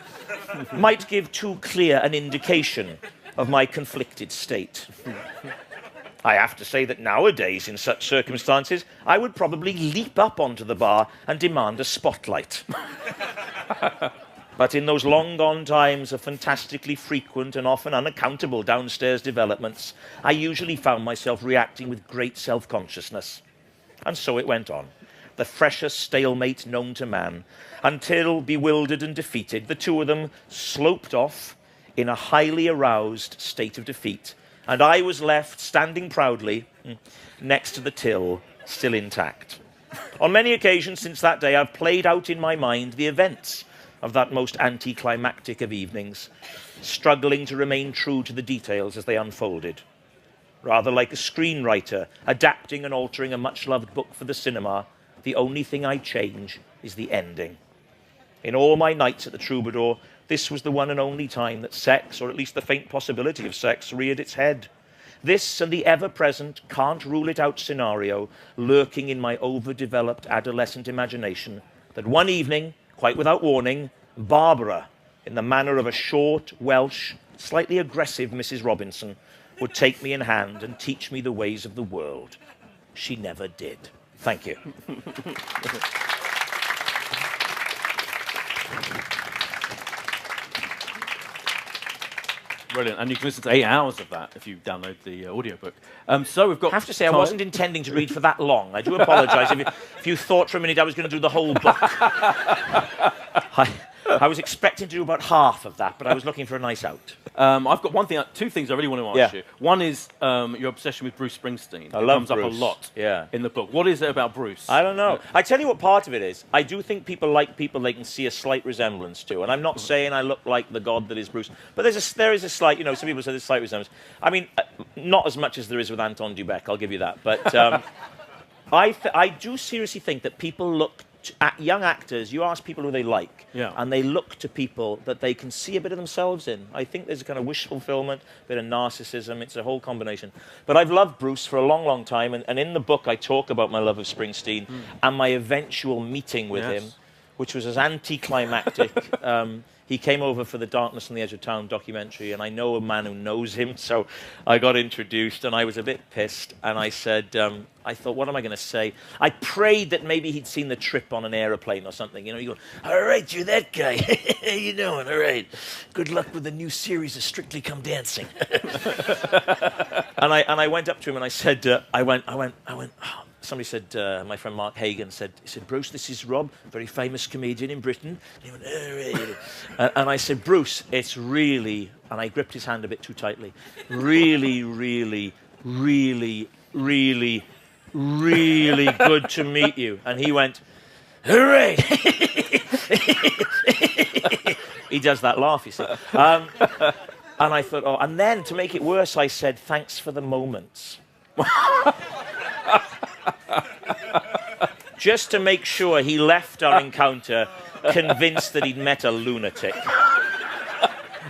might give too clear an indication of my conflicted state. I have to say that nowadays, in such circumstances, I would probably leap up onto the bar and demand a spotlight. But in those long-gone times of fantastically frequent and often unaccountable downstairs developments, I usually found myself reacting with great self-consciousness. And so it went on, the freshest stalemate known to man, until, bewildered and defeated, the 2 of them sloped off in a highly aroused state of defeat, and I was left standing proudly next to the till, still intact. On many occasions since that day, I've played out in my mind the events of that most anticlimactic of evenings, struggling to remain true to the details as they unfolded. Rather like a screenwriter adapting and altering a much-loved book for the cinema, the only thing I change is the ending. In all my nights at the Troubadour, this was the one and only time that sex, or at least the faint possibility of sex, reared its head. This and the ever-present can't-rule-it-out scenario lurking in my overdeveloped adolescent imagination that one evening, quite without warning, Barbara, in the manner of a short, Welsh, slightly aggressive Mrs. Robinson, would take me in hand and teach me the ways of the world. She never did. Thank you. Brilliant. And you can listen to 8 hours of that if you download the audiobook. So we've got... I have to say, I wasn't intending to read for that long. I do apologise if you thought for a minute I was going to do the whole book. I was expecting to do about half of that, but I was looking for a nice out. I've got 2 things I really want to ask you. One is your obsession with Bruce Springsteen. I love Bruce. It comes up a lot in the book. What is it about Bruce? I don't know. I tell you what part of it is. I do think people like people they can see a slight resemblance to. And I'm not saying I look like the god that is Bruce. But there is a slight, some people say there's a slight resemblance. I mean, not as much as there is with Anton Dubek, I'll give you that. But I do seriously think that people look at young actors, you ask people who they like, and they look to people that they can see a bit of themselves in. I think there's a kind of wish fulfillment, a bit of narcissism. It's a whole combination. But I've loved Bruce for a long, long time, and in the book I talk about my love of Springsteen and my eventual meeting with him, which was as anticlimactic. He came over for the Darkness on the Edge of Town documentary, and I know a man who knows him, so I got introduced, and I was a bit pissed, and I said, I thought, what am I going to say? I prayed that maybe he'd seen The Trip on an airplane or something. You go, all right, you're that guy. How you doing? All right. Good luck with the new series of Strictly Come Dancing. and I went up to him, and I said, somebody said, my friend Mark Hagan said, Bruce, this is Rob, very famous comedian in Britain. And he went, all right. And I said, Bruce, it's really, and I gripped his hand a bit too tightly, really, really, really, really, really good to meet you. And he went, all right. He does that laugh, you see. And I thought, oh, and then to make it worse, I said, thanks for the moments. Just to make sure he left our encounter convinced that he'd met a lunatic.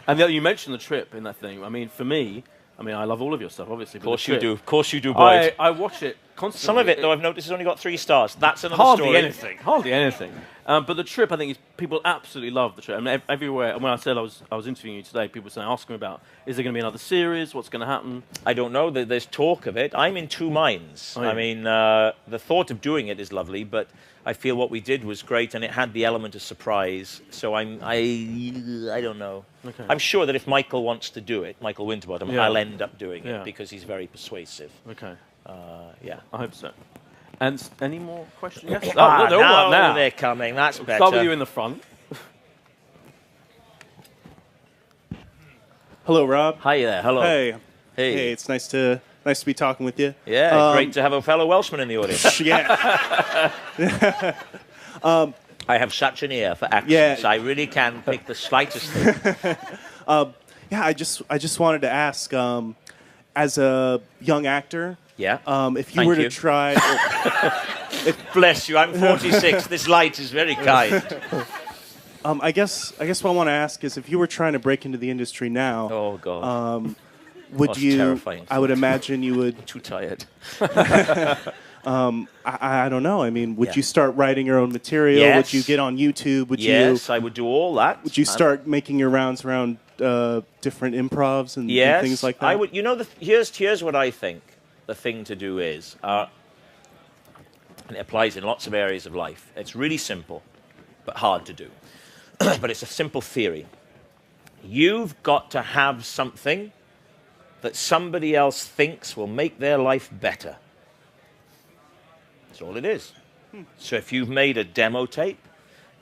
And you mentioned the trip in that thing. I mean, for me, I love all of your stuff, obviously. Of course you do. Of course you do, Boyd. I watch it constantly. Some of it, though, I've noticed has only got 3 stars. That's another hardly story. anything. Hardly anything. But the trip, I think, is people absolutely love the trip. I mean, everywhere. When I said I was interviewing you today, people were asking me about, is there going to be another series? What's going to happen? I don't know. There's talk of it. I'm in 2 minds. Oh, yeah. I mean, the thought of doing it is lovely, but I feel what we did was great, and it had the element of surprise. So I don't know. Okay. I'm sure that if Michael wants to do it, Michael Winterbottom, Yeah. I'll end up doing Yeah. it because he's very persuasive. Okay. Yeah. I hope so. And any more questions? Yes. Ah, they're all up now. they're coming. That's better. Start with you in the front. Hello, Rob. Hi there. Hello. Hey. Hey. Hey, it's nice to be talking with you. Yeah, great to have a fellow Welshman in the audience. Yeah. I have such an ear for accents. I really can pick the slightest thing. Yeah, I just wanted to ask, as a young actor, if you Thank were to you. try, Bless you. I'm 46. This light is very kind. I guess what I want to ask is, if you were trying to break into the industry now, Oh God. would That's you? terrifying. I would imagine you would. I'm too tired. I don't know. I mean, would Yeah. you start writing your own material? Yes. Would you get on YouTube? Would Yes, I would do all that. Would you start making your rounds around different improvs and Yes, things like that? I would. You know, here's what I think the thing to do is, and it applies in lots of areas of life. It's really simple, but hard to do. But it's a simple theory. You've got to have something that somebody else thinks will make their life better. That's all it is. So if you've made a demo tape,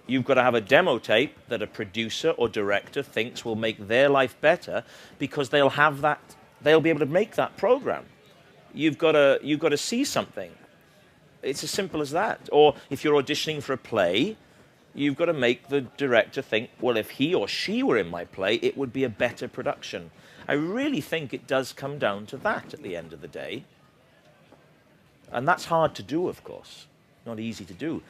you've got to have a demo tape that a producer or director thinks will make their life better, because they'll have that, they'll be able to make that program. You've got to see something. It's as simple as that. Or if you're auditioning for a play, you've got to make the director think, well, if he or she were in my play, it would be a better production. I really think it does come down to that at the end of the day. And that's hard to do, of course. Not easy to do.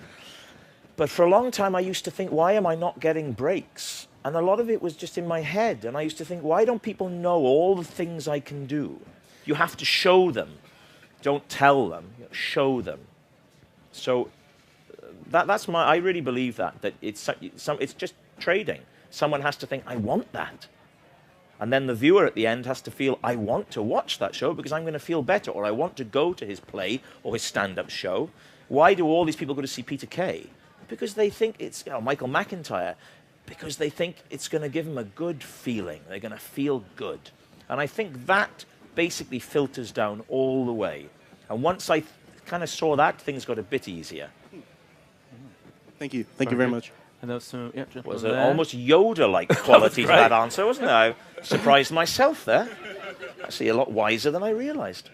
But for a long time, I used to think, why am I not getting breaks? And a lot of it was just in my head. And I used to think, why don't people know all the things I can do? You have to show them. Don't tell them. Show them. So that's my. I really believe that it's just trading. Someone has to think, I want that. And then the viewer at the end has to feel, I want to watch that show because I'm going to feel better, or I want to go to his play or his stand-up show. Why do all these people go to see Peter Kay? Because they think it's, Michael McIntyre, because they think it's going to give them a good feeling. They're going to feel good. And I think that basically filters down all the way. And once I kind of saw that, things got a bit easier. Thank you. Thank you very much. And that's Was an almost Yoda-like quality to that answer, wasn't it? I surprised myself there. Actually, a lot wiser than I realised.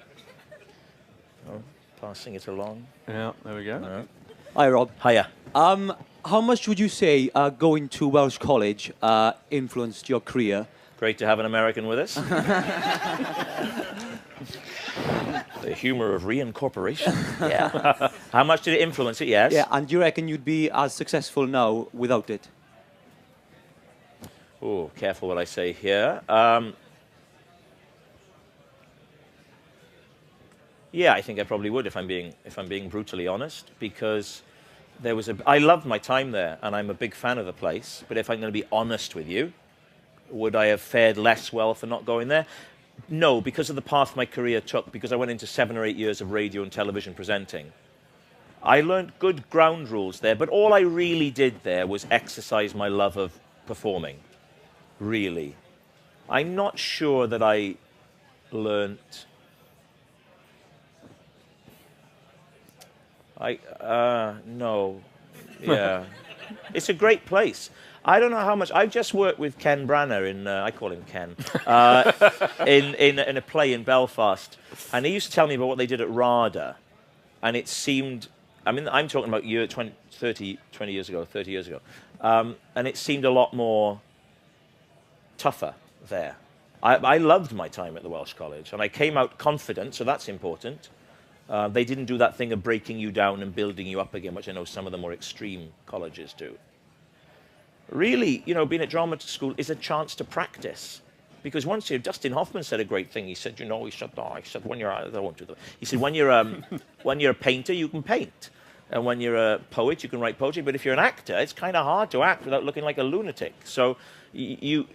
Oh, passing it along. Yeah, there we go. Right. Hi, Rob. Hiya. How much would you say going to Welsh College influenced your career? Great to have an American with us. The humour of reincorporation. Yeah. How much did it influence it? Yes. Yeah, and do you reckon you'd be as successful now without it? Oh, careful what I say here. Yeah, I think I probably would if I'm being brutally honest, because I loved my time there, and I'm a big fan of the place. But if I'm going to be honest with you, would I have fared less well for not going there? No, because of the path my career took, because I went into 7 or 8 years of radio and television presenting. I learned good ground rules there, but all I really did there was exercise my love of performing, really. I'm not sure that I learnt... no, yeah. It's a great place. I don't know how much. I've just worked with Ken Branagh in, I call him Ken, in a play in Belfast. And he used to tell me about what they did at RADA. And it seemed, I mean, I'm talking about 30 years ago. And it seemed a lot more tougher there. I loved my time at the Welsh College, and I came out confident, so that's important. They didn't do that thing of breaking you down and building you up again, which I know some of the more extreme colleges do. Really, you know, being at drama school is a chance to practice. Because once you, Dustin Hoffman said a great thing. He said, you know, he said, when you're, I won't do that. He said, when you're a painter, you can paint. And when you're a poet, you can write poetry. But if you're an actor, it's kind of hard to act without looking like a lunatic. So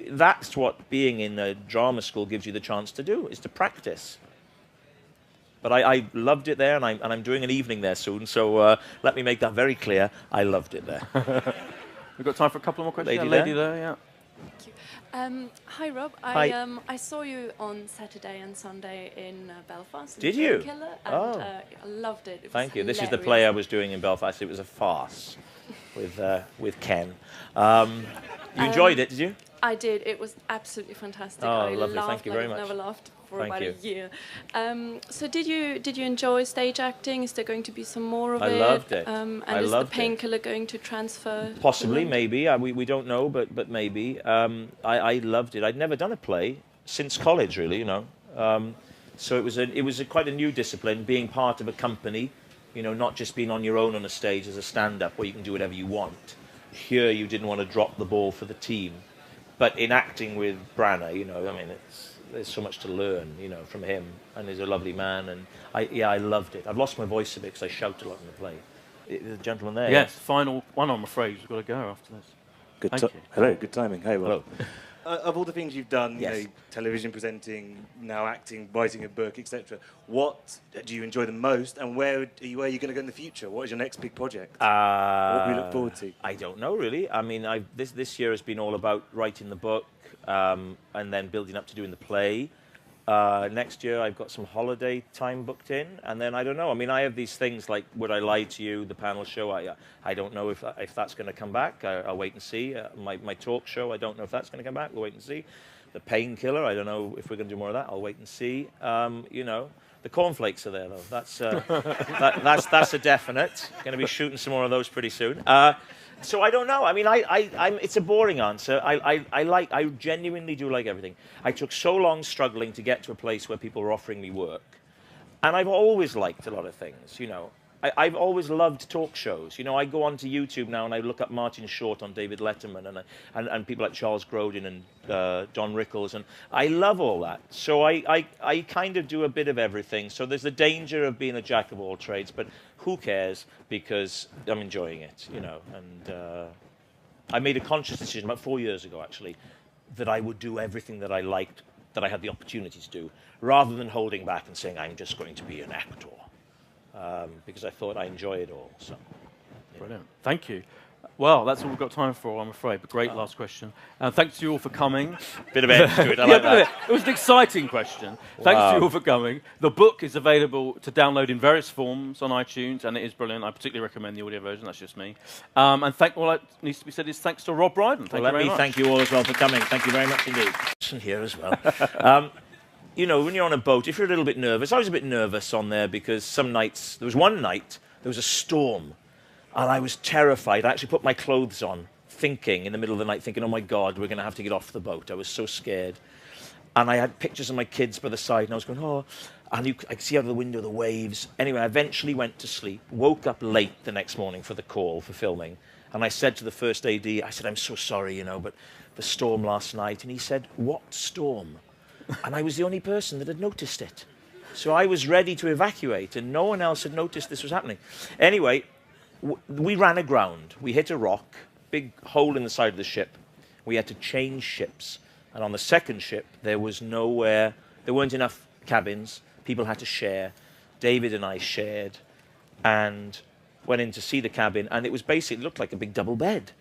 that's what being in a drama school gives you the chance to do, is to practice. But I loved it there, and I'm doing an evening there soon. So let me make that very clear. I loved it there. We've got time for a couple more questions. Lady there, yeah. Thank you. Hi, Rob. Hi. I saw you on Saturday and Sunday in Belfast. Did you? Painkiller, and I loved it. Thank you. This is the play I was doing in Belfast. It was a farce with Ken. You enjoyed it, did you? I did. It was absolutely fantastic. Oh, I lovely. laughed Thank you like very I've much. never laughed for Thank about you. a year. So did you enjoy stage acting? Is there going to be some more of it? I loved it. And I is loved the Painkiller going to transfer? Possibly, maybe. We don't know, but maybe. I loved it. I'd never done a play since college, really, you know. So it was quite a new discipline, being part of a company, you know, not just being on your own on a stage as a stand-up where you can do whatever you want. Here, you didn't want to drop the ball for the team. But in acting with Branagh, you know, I mean, there's so much to learn, you know, from him. And he's a lovely man. And I loved it. I've lost my voice a bit because I shout a lot in the play. The gentleman there. Yes, final one, I'm afraid. We've got to go after this. Hello, good timing. Hey, well. Hello. Of all the things you've done, Yes. you know, television presenting, now acting, writing a book, etc., what do you enjoy the most, and where are you going to go in the future? What is your next big project? What do we look forward to? I don't know, really. I mean, this year has been all about writing the book and then building up to doing the play. Next year, I've got some holiday time booked in, and then I don't know. I mean, I have these things like Would I Lie to You, the panel show. I don't know if that's going to come back. I'll wait and see. My talk show, I don't know if that's going to come back. We'll wait and see. The Painkiller, I don't know if we're going to do more of that. I'll wait and see. You know, the cornflakes are there though. That's that's a definite. Going to be shooting some more of those pretty soon. So I don't know. I mean, it's a boring answer. I genuinely do like everything. I took so long struggling to get to a place where people were offering me work. And I've always liked a lot of things, you know. I've always loved talk shows. You know, I go onto YouTube now and I look up Martin Short on David Letterman and people like Charles Grodin and Don Rickles. And I love all that. So I kind of do a bit of everything. So there's the danger of being a jack of all trades, but who cares, because I'm enjoying it, you know. And I made a conscious decision about 4 years ago, actually, that I would do everything that I liked, that I had the opportunity to do, rather than holding back and saying, I'm just going to be an actor. Because I thought I enjoy it all. So, yeah. Brilliant. Thank you. Well, that's all we've got time for, I'm afraid, but great last question. Thanks to you all for coming. Bit of edge to it, I like that. It was an exciting question. Thanks to you all for coming. The book is available to download in various forms on iTunes, and it is brilliant. I particularly recommend the audio version, that's just me. And all that needs to be said is thanks to Rob Brydon. Thank you very much. Thank you all as well for coming. Thank you very much indeed. Here as well. You know, when you're on a boat, if you're a little bit nervous, I was a bit nervous on there because some nights, there was one night, there was a storm, and I was terrified. I actually put my clothes on, in the middle of the night, thinking, oh my God, we're going to have to get off the boat. I was so scared. And I had pictures of my kids by the side, and I was going, oh, and I could see out of the window the waves. Anyway, I eventually went to sleep, woke up late the next morning for the call, for filming, and I said to the first AD, I said, I'm so sorry, you know, but the storm last night. And he said, what storm? And I was the only person that had noticed it. So I was ready to evacuate, and no one else had noticed this was happening. Anyway, we ran aground. We hit a rock, big hole in the side of the ship. We had to change ships. And on the second ship, there was nowhere, there weren't enough cabins. People had to share. David and I shared and went in to see the cabin, and it was basically, it looked like a big double bed.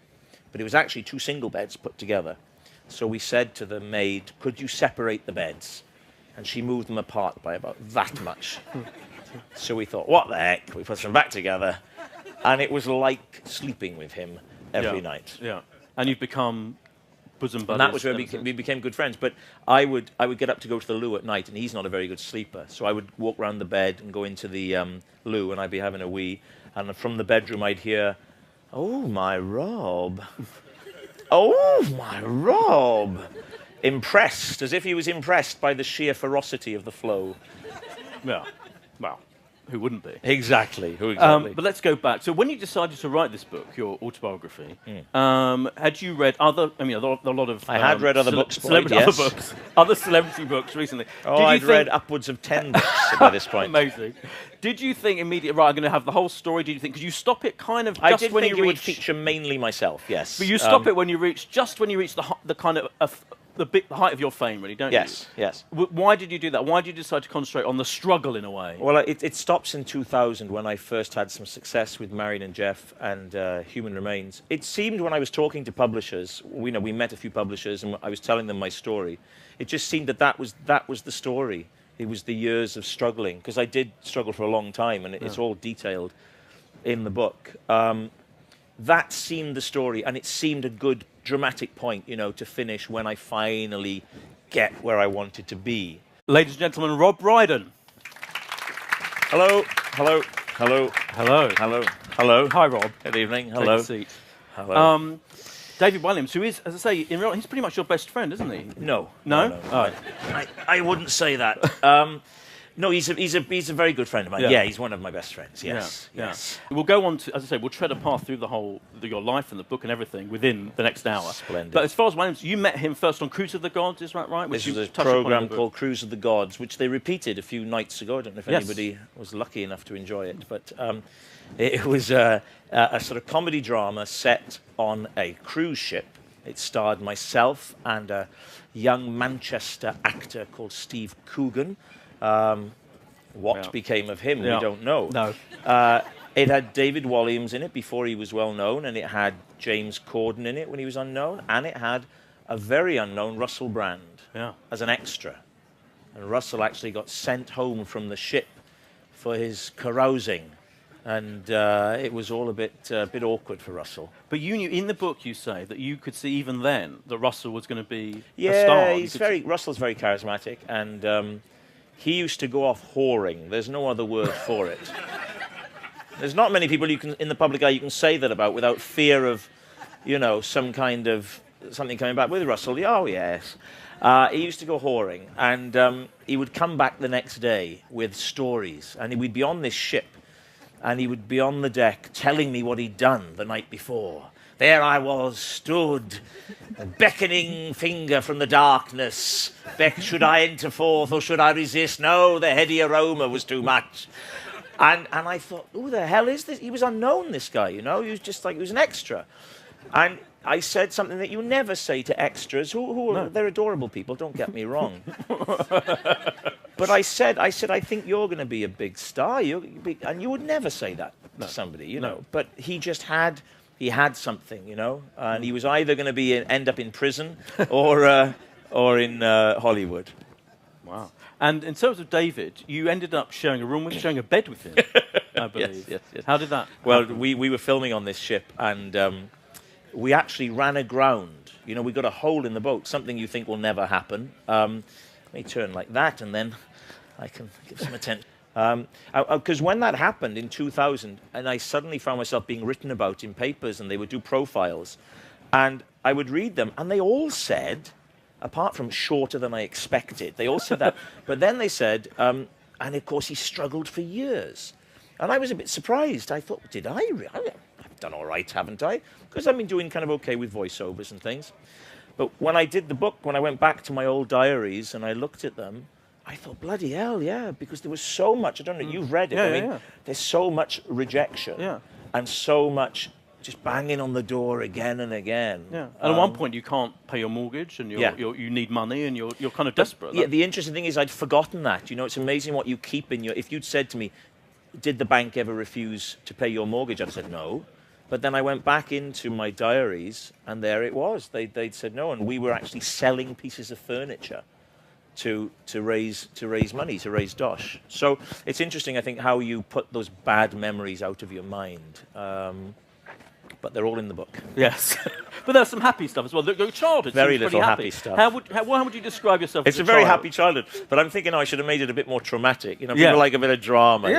But it was actually 2 single beds put together. So we said to the maid, could you separate the beds? And she moved them apart by about that much. So we thought, what the heck? We put them back together. And it was like sleeping with him every night. Yeah. And you've become bosom buddies. And that was where we became good friends. But I would get up to go to the loo at night, and he's not a very good sleeper. So I would walk around the bed and go into the loo, and I'd be having a wee. And from the bedroom, I'd hear, oh, my Rob. Oh, my Rob. impressed, as if he was impressed by the sheer ferocity of the flow. Yeah. Well, who wouldn't be? Exactly. Who exactly? But let's go back. So when you decided to write this book, your autobiography, had you read other? I mean, a lot of. I had read other books, other celebrity books recently. Oh, I'd read upwards of 10 books by this point. Amazing. Did you think immediately, right, I'm going to have the whole story? Did you think? Because you stop it kind of just I did when think you it reach. would feature mainly myself. Yes. But you stop it when you reach the kind of the height of your fame, really, don't you? Yes. Why did you do that? Why did you decide to concentrate on the struggle in a way? Well, it stops in 2000 when I first had some success with Marion and Jeff and Human Remains. It seemed when I was talking to publishers, we met a few publishers and I was telling them my story, it just seemed that was the story. It was the years of struggling, because I did struggle for a long time, and it's all detailed in the book. That seemed the story, and it seemed a good dramatic point, to finish when I finally get where I wanted to be. Ladies and gentlemen, Rob Brydon. Hello. Hello. Hi, Rob. Good evening. Hello. Take a seat. Hello. David Williams, who is, as I say, in real, he's pretty much your best friend, isn't he? No. No? Oh. I wouldn't say that. No, he's a very good friend of mine. Yeah, he's one of my best friends. Yes. We'll go on to, as I say, we'll tread a path through your life and the book and everything within the next hour. Splendid. But as far as Williams, you met him first on Cruise of the Gods, is that right? This was a program called Cruise of the Gods, which they repeated a few nights ago. I don't know if anybody was lucky enough to enjoy it, but it was a sort of comedy drama set on a cruise ship. It starred myself and a young Manchester actor called Steve Coogan. What became of him, we don't know. No. It had David Williams in it before he was well known, and it had James Corden in it when he was unknown, and it had a very unknown Russell Brand as an extra. And Russell actually got sent home from the ship for his carousing. And it was all a bit awkward for Russell. But you knew, in the book you say, that you could see even then that Russell was going to be a star. Yeah, Russell's very charismatic, and he used to go off whoring. There's no other word for it. There's not many people in the public eye you can say that about without fear of, some kind of something coming back with Russell. Oh, yes. He used to go whoring, and he would come back the next day with stories, and we'd be on this ship, and he would be on the deck telling me what he'd done the night before. There I was, stood, a beckoning finger from the darkness. Should I enter forth or should I resist? No, the heady aroma was too much. And I thought, who the hell is this? He was unknown, this guy, He was just like, he was an extra. And I said something that you never say to extras, they're adorable people, don't get me wrong. But I said, I think you're going to be a big star, and you would never say that to somebody, But he just had something, and he was either going to end up in prison or in Hollywood. Wow. And in terms of David, you ended up sharing a bed with him, I believe. Yes. How did that Well, happen? we were filming on this ship, and we actually ran aground. We got a hole in the boat, something you think will never happen. Let me turn like that, and then I can give some attention. Because when that happened in 2000, and I suddenly found myself being written about in papers, and they would do profiles, and I would read them, and they all said, apart from shorter than I expected, they all said that. But then they said, and of course he struggled for years. And I was a bit surprised. I thought, did I? I've done all right, haven't I? Because I've been doing kind of okay with voiceovers and things. But when I did the book, when I went back to my old diaries and I looked at them, I thought, bloody hell, yeah, because there was so much. I don't know, you've read it. There's so much rejection and so much just banging on the door again and again. Yeah. And at one point, you can't pay your mortgage and you need money and you're kind of desperate. Yeah, the interesting thing is I'd forgotten that. It's amazing what you keep in your... If you'd said to me, did the bank ever refuse to pay your mortgage? I'd said no. But then I went back into my diaries, and there it was. They'd said no, and we were actually selling pieces of furniture to raise money, to raise dosh. So it's interesting, I think, how you put those bad memories out of your mind. But they're all in the book. Yes. But there's some happy stuff as well. Your childhood very seems little pretty happy stuff. How would you describe yourself it's as a very child? happy childhood, but I'm thinking I should have made it a bit more traumatic. People like a bit of drama. Yeah.